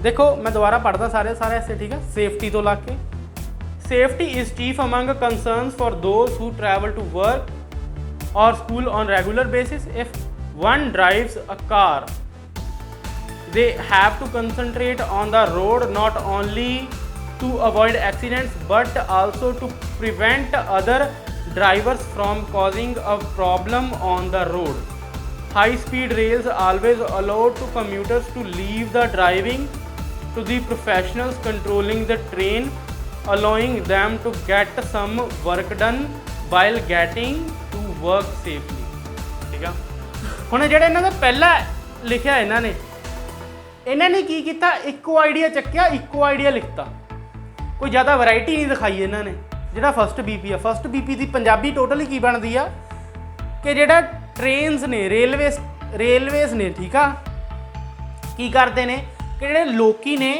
[SPEAKER 1] ਦੇਖੋ ਮੈਂ ਦੁਬਾਰਾ ਪੜ੍ਹਦਾ ਸਾਰੇ ਐਸੇ, ਠੀਕ ਹੈ। ਸੇਫਟੀ ਤੋਂ ਲਾ ਕੇ, safety is chief among concerns for those who travel to work or school on regular basis. If one drives a car, they have to concentrate on the road not only to avoid accidents but also to prevent other drivers from causing a problem on the road. High speed rails always allow to commuters to leave the driving to the professionals controlling the train, allowing them to get some work done while getting work safely, ठीक है। ਹੁਣ ਜਿਹੜਾ ਇਹਨਾਂ ਦਾ ਪਹਿਲਾ ਲਿਖਿਆ ਇਹਨਾਂ ਨੇ ਕੀ ਕੀਤਾ? ਇੱਕੋ ਆਈਡੀਆ ਚੱਕਿਆ, ਇੱਕੋ ਆਈਡੀਆ ਲਿਖਤਾ, ਕੋਈ ਜ਼ਿਆਦਾ ਵੈਰਾਈਟੀ ਨਹੀਂ ਦਿਖਾਈ ਇਹਨਾਂ ਨੇ। ਜਿਹੜਾ ਫਸਟ ਬੀਪੀ ਆ, ਫਸਟ ਬੀਪੀ ਦੀ ਪੰਜਾਬੀ ਟੋਟਲੀ ਕੀ ਬਣਦੀ ਆ ਕਿ ਜਿਹੜਾ ਟ੍ਰੇਨਸ ਨੇ, ਰੇਲਵੇਜ਼ ਨੇ, ਠੀਕ ਆ, ਕੀ ਕਰਦੇ ਨੇ ਕਿ ਜਿਹੜੇ ਲੋਕੀ ਨੇ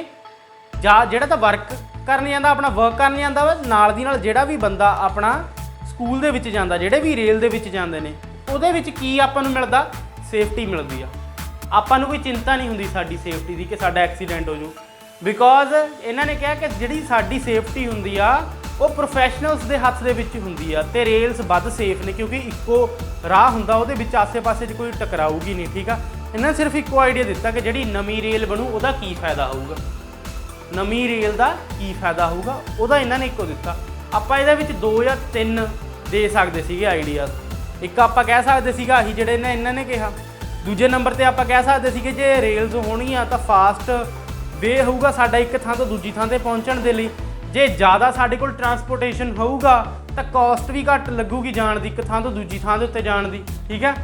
[SPEAKER 1] ਜਾਂ ਜਿਹੜਾ ਤਾਂ ਵਰਕ ਕਰਨ ਜਾਂਦਾ, ਆਪਣਾ ਵਰਕ ਕਰਨ ਜਾਂਦਾ ਵਾ, ਨਾਲ ਦੀ ਨਾਲ ਜਿਹੜਾ ਵੀ ਬੰਦਾ ਆਪਣਾ ਸਕੂਲ ਦੇ ਵਿੱਚ ਜਾਂਦਾ, ਜਿਹੜੇ ਵੀ ਰੇਲ ਦੇ ਵਿੱਚ ਜਾਂਦੇ ਨੇ, ਉਹਦੇ ਵਿੱਚ ਕੀ ਆਪਾਂ ਨੂੰ ਮਿਲਦਾ? ਸੇਫਟੀ ਮਿਲਦੀ ਆ। ਆਪਾਂ ਨੂੰ ਕੋਈ ਚਿੰਤਾ ਨਹੀਂ ਹੁੰਦੀ ਸਾਡੀ ਸੇਫਟੀ ਦੀ ਕਿ ਸਾਡਾ ਐਕਸੀਡੈਂਟ ਹੋ ਜਾਊ, ਬਿਕੋਜ਼ ਇਹਨਾਂ ਨੇ ਕਿਹਾ ਕਿ ਜਿਹੜੀ ਸਾਡੀ ਸੇਫਟੀ ਹੁੰਦੀ ਆ ਉਹ ਪ੍ਰੋਫੈਸ਼ਨਲਸ ਦੇ ਹੱਥ ਦੇ ਵਿੱਚ ਹੁੰਦੀ ਆ, ਤੇ ਰੇਲਸ ਵੱਧ ਸੇਫ ਨੇ ਕਿਉਂਕਿ ਇੱਕੋ ਰਾਹ ਹੁੰਦਾ, ਉਹਦੇ ਵਿੱਚ ਆਸੇ-ਪਾਸੇ 'ਚ ਕੋਈ ਟਕਰਾਊਗੀ ਨਹੀਂ, ਠੀਕ ਆ। ਇਹਨਾਂ ਨੇ ਸਿਰਫ ਇੱਕੋ ਆਈਡੀਆ ਦਿੱਤਾ ਕਿ ਜਿਹੜੀ ਨਵੀਂ ਰੇਲ ਬਣੂ ਉਹਦਾ ਕੀ ਫਾਇਦਾ ਹੋਊਗਾ, ਨਵੀਂ ਰੇਲ ਦਾ ਕੀ ਫਾਇਦਾ ਹੋਊਗਾ, ਉਹਦਾ ਇਹਨਾਂ ਨੇ ਇੱਕੋ ਦਿੱਤਾ। ਆਪਾਂ ਇਹਦੇ ਵਿੱਚ 2 ਜਾਂ 3 ਦੇ ਸਕਦੇ ਸੀਗੇ ਆਈਡੀਆਜ਼। ਇੱਕ ਆਪਾਂ ਕਹਿ ਸਕਦੇ ਸੀਗਾ ਆਹੀ ਜਿਹੜੇ ਇਹਨਾਂ ਨੇ ਕਿਹਾ। ਦੂਜੇ ਨੰਬਰ 'ਤੇ ਆਪਾਂ ਕਹਿ ਸਕਦੇ ਸੀਗੇ ਜੇ ਰੇਲਸ ਹੋਣਗੀਆਂ ਤਾਂ ਫਾਸਟ ਵੇ ਹੋਊਗਾ ਸਾਡਾ ਇੱਕ ਥਾਂ ਤੋਂ ਦੂਜੀ ਥਾਂ 'ਤੇ ਪਹੁੰਚਣ ਦੇ ਲਈ। ਜੇ ਜ਼ਿਆਦਾ ਸਾਡੇ ਕੋਲ ਟਰਾਂਸਪੋਰਟੇਸ਼ਨ ਹੋਊਗਾ ਤਾਂ ਕੋਸਟ ਵੀ ਘੱਟ ਲੱਗੂਗੀ ਜਾਣ ਦੀ, ਇੱਕ ਥਾਂ ਤੋਂ ਦੂਜੀ ਥਾਂ ਦੇ ਉੱਤੇ ਜਾਣ ਦੀ, ਠੀਕ ਹੈ।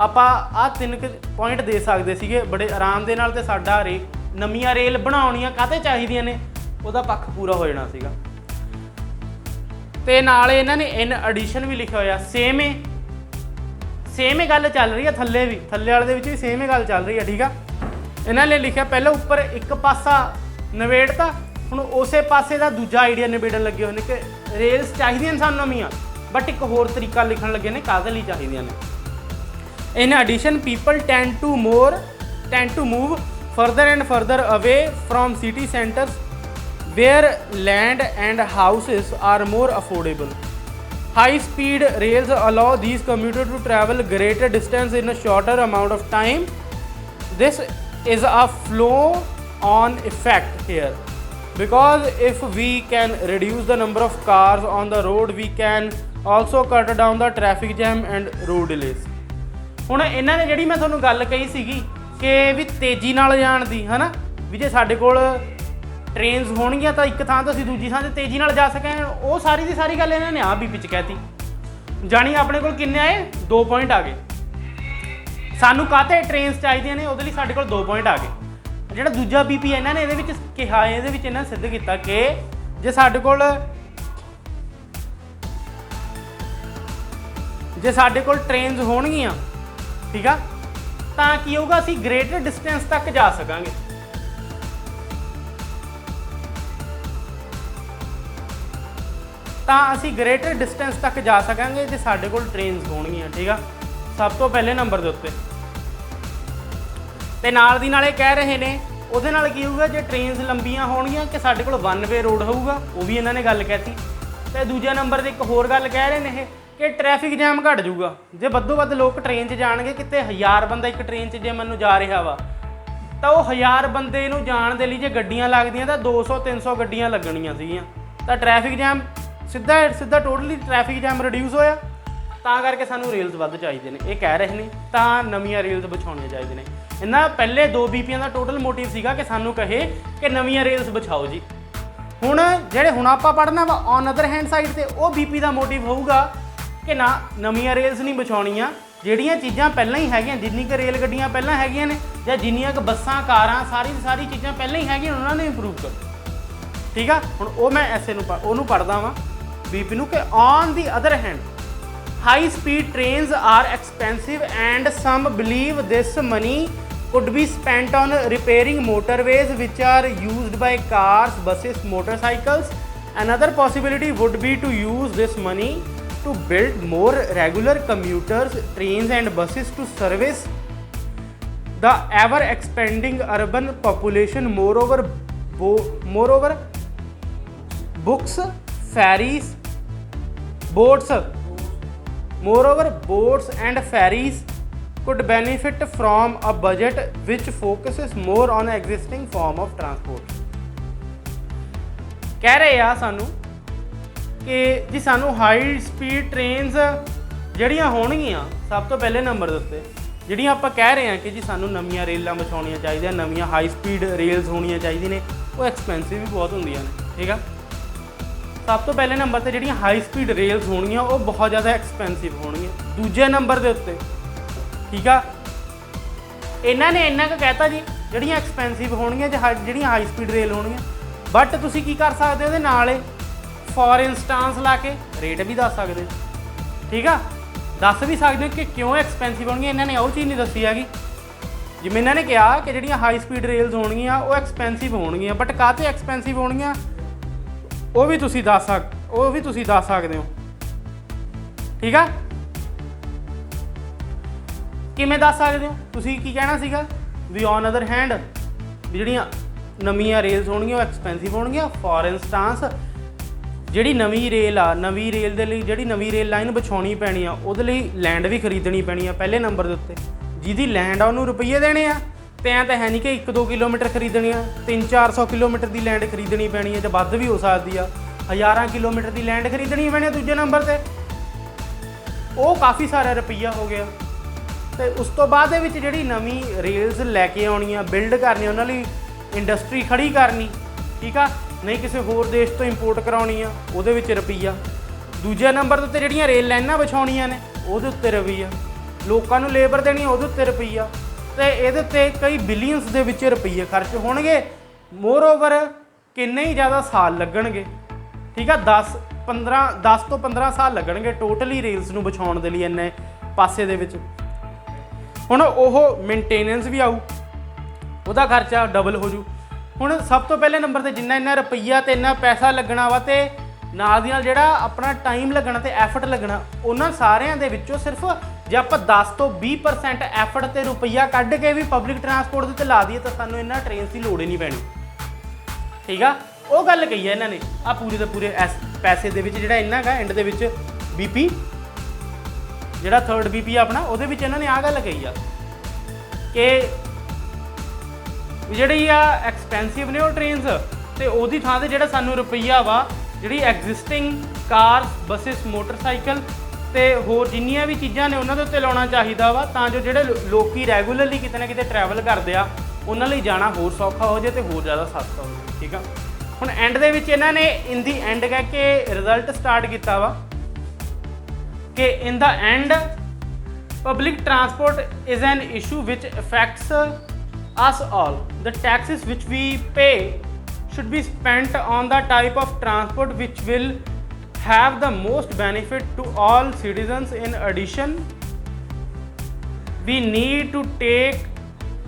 [SPEAKER 1] ਆਪਾਂ ਆਹ 3 ਪੁਆਇੰਟ ਦੇ ਸਕਦੇ ਸੀਗੇ ਬੜੇ ਆਰਾਮ ਦੇ ਨਾਲ, ਤੇ ਸਾਡਾ ਨਵੀਆਂ ਰੇਲ ਬਣਾਉਣੀਆਂ ਕਾਹਤੇ ਚਾਹੀਦੀਆਂ ਨੇ, ਉਹਦਾ ਪੱਖ ਪੂਰਾ ਹੋ ਜਾਣਾ ਸੀਗਾ। ਤੇ ਨਾਲ ਇਹਨਾਂ ਨੇ ਇਨ ਐਡੀਸ਼ਨ ਵੀ ਲਿਖਿਆ ਹੋਇਆ, ਸੇਮ ਹੀ ਗੱਲ ਚੱਲ ਰਹੀ ਹੈ ਥੱਲੇ ਵੀ, ਥੱਲੇ ਵਾਲੇ ਦੇ ਵਿੱਚ ਵੀ ਸੇਮ ਹੀ ਗੱਲ ਚੱਲ ਰਹੀ ਹੈ, ਠੀਕ ਆ। ਇਹਨਾਂ ਨੇ ਲਿਖਿਆ ਪਹਿਲਾਂ ਉੱਪਰ ਇੱਕ ਪਾਸਾ ਨਿਬੇੜਤਾ, ਹੁਣ ਉਸੇ ਪਾਸੇ ਦਾ ਦੂਜਾ ਆਈਡੀਆ ਨਿਬੇੜਨ ਲੱਗੇ ਹੋਏ ਨੇ ਕਿ ਰੇਲਸ ਚਾਹੀਦੀਆਂ ਨੇ ਸਾਨੂੰ ਨਵੀਆਂ, ਬਟ ਇੱਕ ਹੋਰ ਤਰੀਕਾ ਲਿਖਣ ਲੱਗੇ ਨੇ ਕਾਹਦੇ ਲਈ ਚਾਹੀਦੀਆਂ ਨੇ। In addition people tend to move further and further away from city centres where land and houses are more affordable. High speed rails allow these commuters to travel greater distance in a shorter amount of time. This is a flow on effect here, because if we can reduce the number of cars on the road, we can also cut down the traffic jam and road delays. ਹੁਣ ਇਹਨਾਂ ਨੇ ਜਿਹੜੀ ਮੈਂ ਤੁਹਾਨੂੰ ਗੱਲ ਕਹੀ ਸੀਗੀ ਕਿ ਵੀ ਤੇਜ਼ੀ ਨਾਲ ਜਾਣ ਦੀ, ਹੈ ਨਾ, ਵੀ ਜੇ ਸਾਡੇ ਕੋਲ ਟ੍ਰੇਨਸ ਹੋਣਗੀਆਂ ਤਾਂ ਇੱਕ ਥਾਂ ਤੋਂ ਅਸੀਂ ਦੂਜੀ ਥਾਂ 'ਤੇ ਤੇਜ਼ੀ ਨਾਲ ਜਾ ਸਕਾਂ, ਉਹ ਸਾਰੀ ਦੀ ਸਾਰੀ ਗੱਲ ਇਹਨਾਂ ਨੇ ਆਹ ਬੀਪੀ 'ਚ ਕਹਿਤੀ। ਜਾਣੀ ਆਪਣੇ ਕੋਲ ਕਿੰਨੇ ਆਏ, 2 ਪੁਆਇੰਟ ਆ ਗਏ। ਸਾਨੂੰ ਕਾਹਤੇ ਟ੍ਰੇਨਸ ਚਾਹੀਦੀਆਂ ਨੇ, ਉਹਦੇ ਲਈ ਸਾਡੇ ਕੋਲ 2 ਪੁਆਇੰਟ ਆ ਗਏ। ਜਿਹੜਾ ਦੂਜਾ ਬੀਪੀ ਇਹਨਾਂ ਨੇ ਇਹਦੇ ਵਿੱਚ ਕਿਹਾ, ਇਹਦੇ ਵਿੱਚ ਇਹਨਾਂ ਨੇ ਸਿੱਧ ਕੀਤਾ ਕਿ ਜੇ ਸਾਡੇ ਕੋਲ ਟ੍ਰੇਨਸ ਹੋਣਗੀਆਂ, ਠੀਕ ਆ, ਤਾਂ ਕੀ ਹੋਊਗਾ, ਅਸੀਂ ਗ੍ਰੇਟਰ ਡਿਸਟੈਂਸ ਤੱਕ ਜਾ ਸਕਾਂਗੇ। ਤਾਂ ਅਸੀਂ ਗ੍ਰੇਟਰ ਡਿਸਟੈਂਸ ਤੱਕ ਜਾ ਸਕਾਂਗੇ ਜੇ ਸਾਡੇ ਕੋਲ ਟ੍ਰੇਨਸ ਹੋਣਗੀਆਂ, ਠੀਕ ਆ, ਸਭ ਤੋਂ ਪਹਿਲੇ ਨੰਬਰ ਦੇ ਉੱਤੇ। ਤੇ ਨਾਲ ਦੀ ਨਾਲ ਇਹ ਕਹਿ ਰਹੇ ਨੇ ਉਹਦੇ ਨਾਲ ਕੀ ਹੋਊਗਾ, ਜੇ ਟ੍ਰੇਨਸ ਲੰਬੀਆਂ ਹੋਣਗੀਆਂ ਕਿ ਸਾਡੇ ਕੋਲ 1 ਵੇ ਰੋਡ ਹੋਊਗਾ, ਉਹ ਵੀ ਇਹਨਾਂ ਨੇ ਗੱਲ ਕਹਿਤੀ। ਤੇ ਦੂਜੇ ਨੰਬਰ 'ਤੇ ਇੱਕ ਹੋਰ ਗੱਲ ਕਹਿ ਰਹੇ ਨੇ ਇਹ ਕਿ ਟ੍ਰੈਫਿਕ ਜੈਮ ਘਟ ਜਾਊਗਾ। ਜੇ ਵੱਧੋ ਵੱਧ ਲੋਕ ਟ੍ਰੇਨ 'ਚ ਜਾਣਗੇ, ਕਿਤੇ 1000 ਬੰਦਾ ਇੱਕ ਟ੍ਰੇਨ 'ਚ ਜੇ ਮੈਨੂੰ ਜਾ ਰਿਹਾ ਵਾ, ਤਾਂ ਉਹ 1000 ਬੰਦੇ ਨੂੰ ਜਾਣ ਦੇ ਲਈ ਜੇ ਗੱਡੀਆਂ ਲੱਗਦੀਆਂ ਤਾਂ 200-300 ਗੱਡੀਆਂ ਲੱਗਣੀਆਂ ਸੀਗੀਆਂ, ਤਾਂ ਟ੍ਰੈਫਿਕ ਜੈਮ ਸਿੱਧਾ ਟੋਟਲੀ ਟ੍ਰੈਫਿਕ ਜੈਮ ਰਿਡਿਊਸ ਹੋਇਆ। ਤਾਂ ਕਰਕੇ ਸਾਨੂੰ ਰੇਲਸ ਵੱਧ ਚਾਹੀਦੇ ਨੇ, ਇਹ ਕਹਿ ਰਹੇ ਨੇ, ਤਾਂ ਨਵੀਆਂ ਰੇਲਸ ਵਿਛਾਉਣੀਆਂ ਚਾਹੀਦੇ ਨੇ। ਇਹਨਾਂ ਪਹਿਲੇ 2 ਬੀਪੀਆਂ ਦਾ ਟੋਟਲ ਮੋਟਿਵ ਸੀਗਾ ਕਿ ਸਾਨੂੰ ਕਹੇ ਕਿ ਨਵੀਆਂ ਰੇਲਸ ਵਿਛਾਓ ਜੀ। ਹੁਣ ਜਿਹੜੇ ਹੁਣ ਆਪਾਂ ਪੜ੍ਹਨਾ ਵਾ ਔਨ ਅਦਰ ਹੈਂਡ ਸਾਈਡ 'ਤੇ, ਉਹ ਬੀਪੀ ਦਾ ਮੋਟਿਵ ਹੋਊਗਾ ਕਿ ਨਾ ਨਵੀਆਂ ਰੇਲਸ ਨਹੀਂ ਵਿਛਾਉਣੀਆਂ, ਜਿਹੜੀਆਂ ਚੀਜ਼ਾਂ ਪਹਿਲਾਂ ਹੀ ਹੈਗੀਆਂ, ਜਿੰਨੀ ਕੁ ਰੇਲ ਗੱਡੀਆਂ ਪਹਿਲਾਂ ਹੈਗੀਆਂ ਨੇ ਜਾਂ ਜਿੰਨੀਆਂ ਕੁ ਬੱਸਾਂ ਕਾਰਾਂ ਸਾਰੀ ਚੀਜ਼ਾਂ ਪਹਿਲਾਂ ਹੀ ਹੈਗੀਆਂ, ਉਹਨਾਂ ਨੂੰ ਇੰਪਰੂਵ ਕਰੋ, ਠੀਕ ਆ। ਹੁਣ ਉਹ ਮੈਂ ਐਸੇ ਨੂੰ ਉਹਨੂੰ ਪੜ੍ਹਦਾ ਵਾਂ ਬੀਪੀ ਨੂੰ ਕਿ on the other hand high speed trains are expensive and some believe this money could be spent on repairing motorways which are used by cars, buses, motorcycles. Another possibility would be to use this money to build more regular commuters trains and buses to service the ever expanding urban population. Moreover boats and ferries could benefit from a budget which focuses more on existing form of transport. ਕਹਿ ਰਹੇ ਆ ਸਾਨੂੰ ਕਿ ਜੀ ਸਾਨੂੰ high speed trains ਜਿਹੜੀਆਂ ਹੋਣਗੀਆਂ, ਸਭ ਤੋਂ ਪਹਿਲੇ ਨੰਬਰ ਦੇ ਉੱਤੇ ਜਿਹੜੀਆਂ ਆਪਾਂ ਕਹਿ ਰਹੇ ਹਾਂ ਕਿ ਜੀ ਸਾਨੂੰ ਨਵੀਆਂ ਰੇਲਾਂ ਵਿਛਾਉਣੀਆਂ ਚਾਹੀਦੀਆਂ, ਨਵੀਆਂ ਹਾਈ ਸਪੀਡ ਰੇਲਸ ਹੋਣੀਆਂ ਚਾਹੀਦੀਆਂ ਨੇ, ਉਹ ਐਕਸਪੈਂਸਿਵ ਵੀ ਬਹੁਤ ਹੁੰਦੀਆਂ ਨੇ, ਠੀਕ ਆ। ਸਭ ਤੋਂ ਪਹਿਲੇ ਨੰਬਰ 'ਤੇ ਜਿਹੜੀਆਂ ਹਾਈ ਸਪੀਡ ਰੇਲਸ ਹੋਣਗੀਆਂ ਉਹ ਬਹੁਤ ਜ਼ਿਆਦਾ ਐਕਸਪੈਂਸਿਵ ਹੋਣਗੀਆਂ। ਦੂਜੇ ਨੰਬਰ ਦੇ ਉੱਤੇ, ਠੀਕ ਆ, ਇਹਨਾਂ ਨੇ ਇੰਨਾ ਕੁ ਕਹਿਤਾ ਜੀ ਜਿਹੜੀਆਂ ਐਕਸਪੈਂਸਿਵ ਹੋਣਗੀਆਂ, ਜਿਹੜੀਆਂ ਹਾਈ ਸਪੀਡ ਰੇਲ ਹੋਣਗੀਆਂ, ਬਟ ਤੁਸੀਂ ਕੀ ਕਰ ਸਕਦੇ ਹੋ ਉਹਦੇ ਨਾਲ ਫੋਰ ਇੰਸਟੈਂਸ ਲਾ ਕੇ ਰੇਟ ਵੀ ਦੱਸ ਸਕਦੇ ਹੋ, ਠੀਕ ਆ, ਦੱਸ ਵੀ ਸਕਦੇ ਹੋ ਕਿ ਕਿਉਂ ਐਕਸਪੈਂਸਿਵ ਹੋਣਗੀਆਂ। ਇਹਨਾਂ ਨੇ ਉਹ ਚੀਜ਼ ਨਹੀਂ ਦੱਸੀ ਹੈਗੀ। ਜਿਵੇਂ ਇਹਨਾਂ ਨੇ ਕਿਹਾ ਕਿ ਜਿਹੜੀਆਂ ਹਾਈ ਸਪੀਡ ਰੇਲਸ ਹੋਣਗੀਆਂ ਉਹ ਐਕਸਪੈਂਸਿਵ ਹੋਣਗੀਆਂ, ਬਟ ਕਾਹਤੇ ਐਕਸਪੈਂਸਿਵ ਹੋਣਗੀਆਂ ਉਹ ਵੀ ਤੁਸੀਂ ਦੱਸ ਸਕਦੇ ਹੋ, ਠੀਕ ਆ। ਕਿਵੇਂ ਦੱਸ ਸਕਦੇ ਹੋ? ਤੁਸੀਂ ਕੀ ਕਹਿਣਾ ਸੀਗਾ ਵੀ ਔਨ ਅਦਰ ਹੈਂਡ ਵੀ ਜਿਹੜੀਆਂ ਨਵੀਆਂ ਰੇਲਸ ਹੋਣਗੀਆਂ ਉਹ ਐਕਸਪੈਂਸਿਵ ਹੋਣਗੀਆਂ। ਫੋਰ ਇੰਸਟੈਂਸ ਜਿਹੜੀ ਨਵੀਂ ਰੇਲ ਦੇ ਲਈ ਜਿਹੜੀ ਨਵੀਂ ਰੇਲ ਲਾਈਨ ਵਿਛਾਉਣੀ ਪੈਣੀ ਆ, ਉਹਦੇ ਲਈ ਲੈਂਡ ਵੀ ਖਰੀਦਣੀ ਪੈਣੀ ਆ ਪਹਿਲੇ ਨੰਬਰ ਦੇ ਉੱਤੇ। ਜਿਹਦੀ ਲੈਂਡ ਆ ਉਹਨੂੰ ਰੁਪਈਏ ਦੇਣੇ ਆ, ਤੇ ਐਂ ਤਾਂ ਹੈ ਨਹੀਂ ਕਿ 1-2 ਕਿਲੋਮੀਟਰ ਖਰੀਦਣੀ ਆ, 300-400 ਕਿਲੋਮੀਟਰ ਦੀ ਲੈਂਡ ਖਰੀਦਣੀ ਪੈਣੀ ਹੈ, ਜਾਂ ਵੱਧ ਵੀ ਹੋ ਸਕਦੀ ਆ, 1000 ਕਿਲੋਮੀਟਰ ਦੀ ਲੈਂਡ ਖਰੀਦਣੀ ਪੈਣੀ ਆ ਦੂਜੇ ਨੰਬਰ 'ਤੇ। ਉਹ ਕਾਫੀ ਸਾਰਾ ਰੁਪਈਆ ਹੋ ਗਿਆ। ਤੇ ਉਸ ਤੋਂ ਬਾਅਦ ਦੇ ਵਿੱਚ ਜਿਹੜੀ ਨਵੀਂ ਰੇਲਸ ਲੈ ਕੇ ਆਉਣੀਆਂ, ਬਿਲਡ ਕਰਨੀ, ਉਹਨਾਂ ਲਈ ਇੰਡਸਟਰੀ ਖੜੀ ਕਰਨੀ, ਠੀਕ ਆ, ਨਹੀਂ ਕਿਸੇ ਹੋਰ ਦੇਸ਼ ਤੋਂ ਇੰਪੋਰਟ ਕਰਾਉਣੀ ਆ, ਉਹਦੇ ਵਿੱਚ ਰੁਪਈਆ। ਦੂਜੇ ਨੰਬਰ ਦੇ ਉੱਤੇ ਜਿਹੜੀਆਂ ਰੇਲ ਲਾਈਨਾਂ ਵਿਛਾਉਣੀਆਂ ਨੇ ਉਹਦੇ ਉੱਤੇ ਰੁਪਈਆ, ਲੋਕਾਂ ਨੂੰ ਲੇਬਰ ਦੇਣੀ ਉਹਦੇ ਉੱਤੇ ਰੁਪਈਆ। ਤੇ ਇਹਦੇ ਉੱਤੇ ਕਈ ਬਿਲੀਅਨਸ ਦੇ ਵਿੱਚ ਰੁਪਈਏ ਖਰਚ ਹੋਣਗੇ। ਮੋਰ ਓਵਰ ਕਿੰਨੇ ਹੀ ਜ਼ਿਆਦਾ ਸਾਲ ਲੱਗਣਗੇ, ਠੀਕ ਆ, 10 ਤੋਂ 15 ਸਾਲ ਲੱਗਣਗੇ ਟੋਟਲੀ ਰੇਲਸ ਨੂੰ ਵਿਛਾਉਣ ਦੇ ਲਈ ਇੰਨੇ ਪਾਸੇ ਦੇ ਵਿੱਚ। ਹੁਣ ਉਹ ਮੇਨਟੇਨੈਂਸ ਵੀ ਆਊ, ਉਹਦਾ ਖਰਚਾ ਡਬਲ ਹੋ ਜੂ। ਹੁਣ ਸਭ ਤੋਂ ਪਹਿਲੇ ਨੰਬਰ ਤੇ ਜਿੰਨਾ ਇੰਨਾ ਰੁਪਈਆ ਤੇ ਇੰਨਾ ਪੈਸਾ ਲੱਗਣਾ ਵਾ ਤੇ ਨਾਲ ਦੀ ਨਾਲ ਜਿਹੜਾ ਆਪਣਾ ਟਾਈਮ ਲੱਗਣਾ ਤੇ ਐਫਰਟ ਲੱਗਣਾ, ਉਹਨਾਂ ਸਾਰਿਆਂ ਦੇ ਵਿੱਚੋਂ ਸਿਰਫ ਜੇ ਆਪਾਂ 10 ਤੋਂ 20% ਐਫਰਟ ਤੇ ਰੁਪਈਆ ਕੱਢ ਕੇ ਵੀ ਪਬਲਿਕ ਟਰਾਂਸਪੋਰਟ ਦੇ ਉੱਤੇ ਲਾ ਦਈਏ ਤਾਂ ਸਾਨੂੰ ਇਹਨਾਂ ਟ੍ਰੇਨਸ ਦੀ ਲੋੜ ਹੀ ਨਹੀਂ ਪੈਣੀ, ਠੀਕ ਆ। ਉਹ ਗੱਲ ਕਹੀ ਹੈ ਇਹਨਾਂ ਨੇ ਆ ਪੂਰੇ ਦੇ ਪੂਰੇ ਪੈਸੇ ਦੇ ਵਿੱਚ ਜਿਹੜਾ ਇਹਨਾਂ ਗਾ ਐਂਡ ਦੇ ਵਿੱਚ ਬੀਪੀ ਜਿਹੜਾ 3rd ਬੀਪੀ ਆਪਣਾ ਉਹਦੇ ਵਿੱਚ ਇਹਨਾਂ ਨੇ ਆਹ ਗੱਲ ਕਹੀ ਆ ਕਿ ਜਿਹੜੀ ਆ ਐਕਸਪੈਂਸਿਵ ਨੇ ਉਹ ਟ੍ਰੇਨਸ ਤੇ ਉਹਦੀ ਥਾਂ ਤੇ ਜਿਹੜਾ ਸਾਨੂੰ ਰੁਪਈਆ ਵਾ ਜਿਹੜੀ ਐਗਜ਼ਿਸਟਿੰਗ ਕਾਰਸ, ਬੱਸਿਸ, ਮੋਟਰਸਾਈਕਲ ਤੇ ਹੋਰ ਜਿੰਨੀਆਂ ਵੀ ਚੀਜ਼ਾਂ ਨੇ ਉਹਨਾਂ ਦੇ ਉੱਤੇ ਲਾਉਣਾ ਚਾਹੀਦਾ ਵਾ ਤਾਂ ਜੋ ਜਿਹੜੇ ਲੋਕੀ ਰੈਗੂਲਰਲੀ ਕਿਤੇ ਨਾ ਕਿਤੇ ਟਰੈਵਲ ਕਰਦੇ ਆ ਉਹਨਾਂ ਲਈ ਜਾਣਾ ਹੋਰ ਸੌਖਾ ਹੋ ਜਾਏ ਤੇ ਹੋਰ ਜ਼ਿਆਦਾ ਸਸਤਾ ਹੋ ਜਾਏ, ਠੀਕ ਆ। ਹੁਣ ਐਂਡ ਦੇ ਵਿੱਚ ਇਹਨਾਂ ਨੇ ਇਨ ਦੀ ਐਂਡ ਕਹਿ ਕੇ ਰਿਜ਼ਲਟ ਸਟਾਰਟ ਕੀਤਾ ਵਾ ਕਿ in the end public transport is an issue which affects us all. The taxes which we pay should be spent on the type of transport which will have the most benefit to all citizens. In addition, we need to take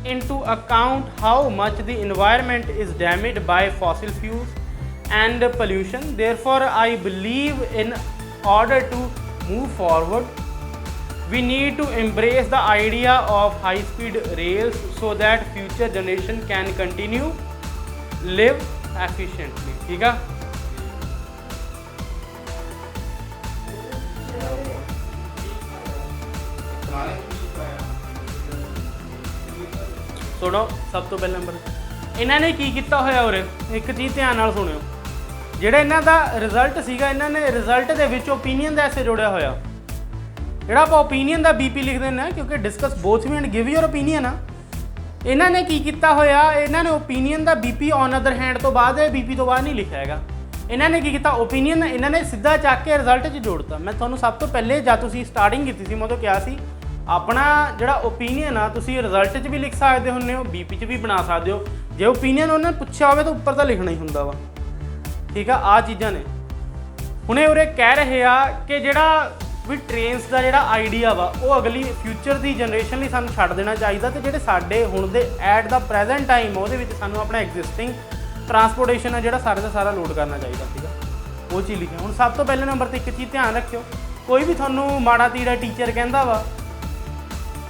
[SPEAKER 1] into account how much the environment is damaged by fossil fuels and pollution. Therefore, I believe in order to move forward, we need to embrace the idea of high speed rails so that future generation can continue live efficiently, ठीक है। सुनो सब तो पहले number इन्होंने की किया होया उरे एक चीज़ ध्यान नाल सुनियो, ਜਿਹੜਾ ਇਹਨਾਂ ਦਾ ਰਿਜ਼ਲਟ ਸੀਗਾ ਇਹਨਾਂ ਨੇ ਰਿਜ਼ਲਟ ਦੇ ਵਿੱਚ ਓਪੀਨੀਅਨ ਦਾ ਐਸੇ ਜੋੜਿਆ ਹੋਇਆ। ਜਿਹੜਾ ਆਪਾਂ ਓਪੀਨੀਅਨ ਦਾ ਬੀਪੀ ਲਿਖ ਦਿੰਦੇ ਹਾਂ ਕਿਉਂਕਿ ਡਿਸਕਸ ਬੋਥ ਵੀ ਐਂਡ ਗਿਵ ਯੂਰ ਓਪੀਨੀਅਨ ਆ। ਇਹਨਾਂ ਨੇ ਕੀ ਕੀਤਾ ਹੋਇਆ, ਇਹਨਾਂ ਨੇ ਓਪੀਨੀਅਨ ਦਾ ਬੀਪੀ ਔਨ ਅਦਰ ਹੈਂਡ ਤੋਂ ਬਾਅਦ ਬੀਪੀ ਤੋਂ ਬਾਅਦ ਨਹੀਂ ਲਿਖਿਆ ਹੈਗਾ। ਇਹਨਾਂ ਨੇ ਕੀ ਕੀਤਾ, ਓਪੀਨੀਅਨ ਇਹਨਾਂ ਨੇ ਸਿੱਧਾ ਚੱਕ ਕੇ ਰਿਜ਼ਲਟ 'ਚ ਜੋੜਤਾ। ਮੈਂ ਤੁਹਾਨੂੰ ਸਭ ਤੋਂ ਪਹਿਲੇ ਜਦ ਤੁਸੀਂ ਸਟਾਰਟਿੰਗ ਕੀਤੀ ਸੀ ਮੈਂ ਉਦੋਂ ਕਿਹਾ ਸੀ ਆਪਣਾ ਜਿਹੜਾ ਓਪੀਨੀਅਨ ਆ ਤੁਸੀਂ ਰਿਜ਼ਲਟ 'ਚ ਵੀ ਲਿਖ ਸਕਦੇ ਹੁੰਦੇ ਹੋ, ਬੀਪੀ 'ਚ ਵੀ ਬਣਾ ਸਕਦੇ ਹੋ। ਜੇ ਓਪੀਨੀਅਨ ਉਹਨਾਂ ਨੇ ਪੁੱਛਿਆ ਹੋਵੇ ਤਾਂ ਉੱਪਰ ਤਾਂ ਲਿਖਣਾ ਹੀ ਹੁੰਦਾ ਵਾ, ਠੀਕ ਆ। ਆਹ ਚੀਜ਼ਾਂ ਨੇ ਹੁਣੇ ਉਰੇ ਕਹਿ ਰਹੇ ਆ ਕਿ ਜਿਹੜਾ ਵੀ ਟ੍ਰੇਨਸ ਦਾ ਜਿਹੜਾ ਆਈਡੀਆ ਵਾ ਉਹ ਅਗਲੀ ਫਿਊਚਰ ਦੀ ਜਨਰੇਸ਼ਨ ਲਈ ਸਾਨੂੰ ਛੱਡ ਦੇਣਾ ਚਾਹੀਦਾ ਤੇ ਜਿਹੜੇ ਸਾਡੇ ਹੁਣ ਦੇ ਐਟ ਦਾ ਪ੍ਰੈਜ਼ੈਂਟ ਟਾਈਮ ਉਹਦੇ ਵਿੱਚ ਸਾਨੂੰ ਆਪਣਾ ਐਗਜ਼ਿਸਟਿੰਗ ਟਰਾਂਸਪੋਰਟੇਸ਼ਨ ਆ ਜਿਹੜਾ ਸਾਰਾ ਦਾ ਸਾਰਾ ਲੋਡ ਕਰਨਾ ਚਾਹੀਦਾ, ਠੀਕ ਆ। ਉਹ ਚੀਜ਼ ਲਿਖਿਆ। ਹੁਣ ਸਭ ਤੋਂ ਪਹਿਲੇ ਨੰਬਰ 'ਤੇ ਇੱਕ ਚੀਜ਼ ਧਿਆਨ ਰੱਖਿਓ, ਕੋਈ ਵੀ ਤੁਹਾਨੂੰ ਮਾੜਾ ਤੀੜਾ ਟੀਚਰ ਕਹਿੰਦਾ ਵਾ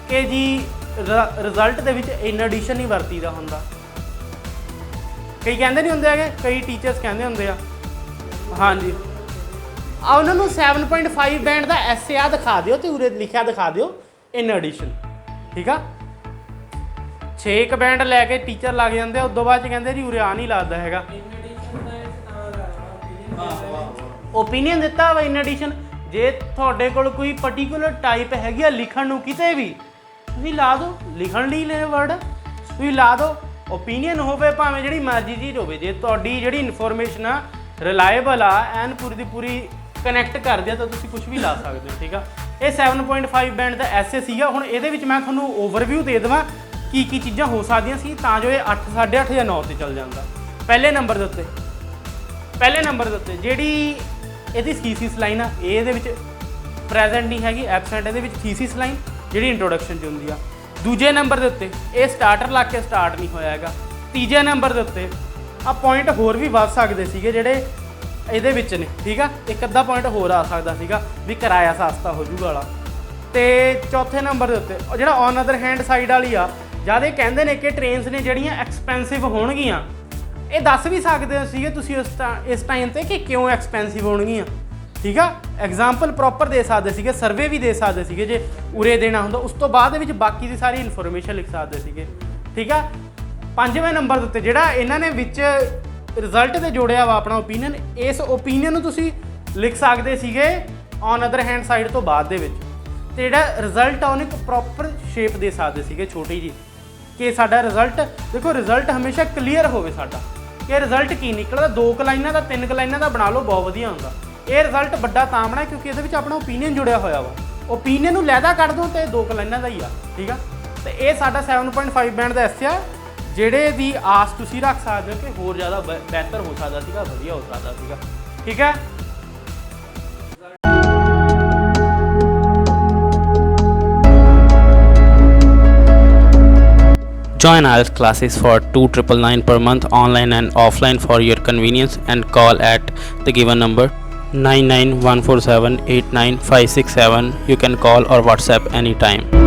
[SPEAKER 1] ਕਿ ਜੀ ਰਿਜ਼ਲਟ ਦੇ ਵਿੱਚ ਇਨ ਐਡੀਸ਼ਨ ਨਹੀਂ ਵਰਤੀਦਾ ਹੁੰਦਾ, ਕਈ ਕਹਿੰਦੇ ਨਹੀਂ ਹੁੰਦੇ ਹੈਗੇ, ਕਈ ਟੀਚਰਸ ਕਹਿੰਦੇ ਹੁੰਦੇ ਆ ਹਾਂਜੀ ਆ ਉਹਨਾਂ ਨੂੰ 7.5 ਬੈਂਡ ਦਾ ਐਸੇ ਆ ਦਿਖਾ ਦਿਓ ਤੇ ਉਰੇ ਲਿਖਿਆ ਦਿਖਾ ਦਿਓ ਇਨ ਐਡੀਸ਼ਨ, ਠੀਕ ਆ। 6 ਬੈਂਡ ਲੈ ਕੇ ਟੀਚਰ ਲੱਗ ਜਾਂਦੇ ਆ, ਉਦੋਂ ਬਾਅਦ ਚ ਕਹਿੰਦੇ ਜੀ ਉਰੇ ਆ ਨਹੀਂ ਲੱਗਦਾ ਹੈਗਾ। ਓਪੀਨੀਅਨ ਦਿੱਤਾ ਵਾ ਇਨ ਐਡੀਸ਼ਨ। ਜੇ ਤੁਹਾਡੇ ਕੋਲ ਕੋਈ ਪਰਟੀਕੂਲਰ ਟਾਈਪ ਹੈਗੀ ਆ ਲਿਖਣ ਨੂੰ ਕਿਤੇ ਵੀ ਤੁਸੀਂ ਲਾ ਦਿਓ, ਲਿਖਣ ਲਈ ਲੈ ਵਰਡ ਤੁਸੀਂ ਲਾ ਦਿਓ। ਓਪੀਨੀਅਨ ਹੋਵੇ ਭਾਵੇਂ ਜਿਹੜੀ ਮਰਜ਼ੀ ਚੀਜ਼ ਹੋਵੇ, ਜੇ ਤੁਹਾਡੀ ਜਿਹੜੀ ਇਨਫੋਰਮੇਸ਼ਨ ਆ ਰਿਲਾਏਬਲ ਆ ਐਨ ਪੂਰੀ ਦੀ ਪੂਰੀ ਕਨੈਕਟ ਕਰਦੇ ਆ ਤਾਂ ਤੁਸੀਂ ਕੁਝ ਵੀ ਲਾ ਸਕਦੇ ਹੋ, ਠੀਕ ਆ। ਇਹ 7.5 ਬੈਂਡ ਦਾ ਐਸੇ ਸੀਗਾ। ਹੁਣ ਇਹਦੇ ਵਿੱਚ ਮੈਂ ਤੁਹਾਨੂੰ ਓਵਰਵਿਊ ਦੇ ਦੇਵਾਂ ਕੀ ਚੀਜ਼ਾਂ ਹੋ ਸਕਦੀਆਂ ਸੀ ਤਾਂ ਜੋ ਇਹ 8, 8.5 ਜਾਂ 9 ਤੇ ਚੱਲ ਜਾਂਦਾ। ਪਹਿਲੇ ਨੰਬਰ ਦੇ ਉੱਤੇ ਜਿਹੜੀ ਇਹਦੀ ਥੀਸਿਸ ਲਾਈਨ ਆ ਇਹਦੇ ਵਿੱਚ ਪ੍ਰੈਜ਼ੈਂਟ ਨਹੀਂ ਹੈਗੀ, ਐਬਸੈਂਟ ਇਹਦੇ ਵਿੱਚ ਥੀਸਿਸ ਲਾਈਨ ਜਿਹੜੀ ਇੰਟਰੋਡਕਸ਼ਨ 'ਚ ਹੁੰਦੀ ਆ। ਦੂਜੇ ਨੰਬਰ ਦੇ ਉੱਤੇ ਇਹ ਸਟਾਰਟਰ ਲਾ ਕੇ ਸਟਾਰਟ ਨਹੀਂ ਹੋਇਆ ਹੈਗਾ। ਤੀਜੇ ਨੰਬਰ ਦੇ ਉੱਤੇ ਆ ਪੁਆਇੰਟ ਹੋਰ ਵੀ ਵੱਧ ਸਕਦੇ ਸੀਗੇ ਜਿਹੜੇ ਇਹਦੇ ਵਿੱਚ ਨੇ, ਠੀਕ ਆ। ਇੱਕ ਅੱਧਾ ਪੁਆਇੰਟ ਹੋਰ ਆ ਸਕਦਾ ਸੀਗਾ ਵੀ ਕਿਰਾਇਆ ਸਸਤਾ ਹੋ ਜੂਗਾ ਵਾਲਾ। ਤੇ ਚੌਥੇ ਨੰਬਰ ਦੇ ਉੱਤੇ ਜਿਹੜਾ ਔਨ ਅਦਰ ਹੈਂਡ ਸਾਈਡ ਵਾਲੀ ਆ, ਜਦ ਇਹ ਕਹਿੰਦੇ ਨੇ ਕਿ ਟ੍ਰੇਨਸ ਨੇ ਜਿਹੜੀਆਂ ਐਕਸਪੈਂਸਿਵ ਹੋਣਗੀਆਂ, ਇਹ ਦੱਸ ਵੀ ਸਕਦੇ ਹੋ ਸੀਗੇ ਤੁਸੀਂ ਇਸ ਟਾਈਮ ਤੇ ਕਿ ਕਿਉਂ ਐਕਸਪੈਂਸਿਵ ਹੋਣਗੀਆਂ, ਠੀਕ ਆ। ਐਗਜ਼ਾਮਪਲ ਪ੍ਰੋਪਰ ਦੇ ਸਕਦੇ ਸੀਗੇ, ਸਰਵੇ ਵੀ ਦੇ ਸਕਦੇ ਸੀਗੇ ਜੇ ਉਰੇ ਦੇਣਾ ਹੁੰਦਾ। ਉਸ ਤੋਂ ਬਾਅਦ ਦੇ ਵਿੱਚ ਬਾਕੀ ਦੀ ਸਾਰੀ ਇਨਫੋਰਮੇਸ਼ਨ ਲਿਖ ਸਕਦੇ ਸੀਗੇ, ਠੀਕ ਆ। 5ਵੇਂ ਨੰਬਰ ਦੇ ਉੱਤੇ ਜਿਹੜਾ ਇਹਨਾਂ ਨੇ ਵਿੱਚ ਰਿਜ਼ਲਟ ਤੇ ਜੋੜਿਆ ਵਾ ਆਪਣਾ ਓਪੀਨੀਅਨ, ਇਸ ਓਪੀਨੀਅਨ ਨੂੰ ਤੁਸੀਂ ਲਿਖ ਸਕਦੇ ਸੀਗੇ ਔਨ ਅਦਰ ਹੈਂਡ ਸਾਈਡ ਤੋਂ ਬਾਅਦ ਦੇ ਵਿੱਚ। ਤੇ ਜਿਹੜਾ ਰਿਜ਼ਲਟ ਆ ਉਹਨੂੰ ਇੱਕ ਪ੍ਰੋਪਰ ਸ਼ੇਪ ਦੇ ਸਕਦੇ ਸੀਗੇ ਛੋਟੀ ਜੀ ਕਿ ਸਾਡਾ ਰਿਜ਼ਲਟ ਦੇਖੋ, ਰਿਜ਼ਲਟ ਹਮੇਸ਼ਾ ਕਲੀਅਰ ਹੋਵੇ ਸਾਡਾ ਕਿ ਰਿਜ਼ਲਟ ਕੀ ਨਿਕਲਦਾ। 2 ਲਾਈਨਾਂ ਦਾ 3 ਲਾਈਨਾਂ ਦਾ ਬਣਾ ਲਓ, ਬਹੁਤ ਵਧੀਆ ਹੁੰਦਾ। ਇਹ ਰਿਜ਼ਲਟ ਵੱਡਾ ਤਾਂ ਬਣਾ ਕਿਉਂਕਿ ਇਹਦੇ ਵਿੱਚ ਆਪਣਾ ਓਪੀਨੀਅਨ ਜੁੜਿਆ ਹੋਇਆ ਵਾ। ਓਪੀਨੀਅਨ ਨੂੰ ਲੈਦਾ ਕੱਢ ਦਿਓ ਤੇ 2 ਲਾਈਨਾਂ ਦਾ ਹੀ ਆ, ਠੀਕ ਆ। ਤੇ ਇਹ ਸਾਡਾ 7.5 ਬੈਂਡ ਦਾ ਐਸੇ ਆ ਜਿਹੜੇ ਦੀ ਆਸ ਤੁਸੀਂ ਰੱਖ ਸਕਦੇ ਹੋ ਕਿ ਹੋਰ ਜ਼ਿਆਦਾ ਬਿਹਤਰ ਹੋ ਸਕਦਾ ਸੀਗਾ, ਵਧੀਆ ਹੋ ਸਕਦਾ ਸੀਗਾ। ਠੀਕ ਹੈ। Join IELTS classes for 2,999 per month online and offline for your convenience, and call at the given number 99147 89567. You can call or WhatsApp anytime.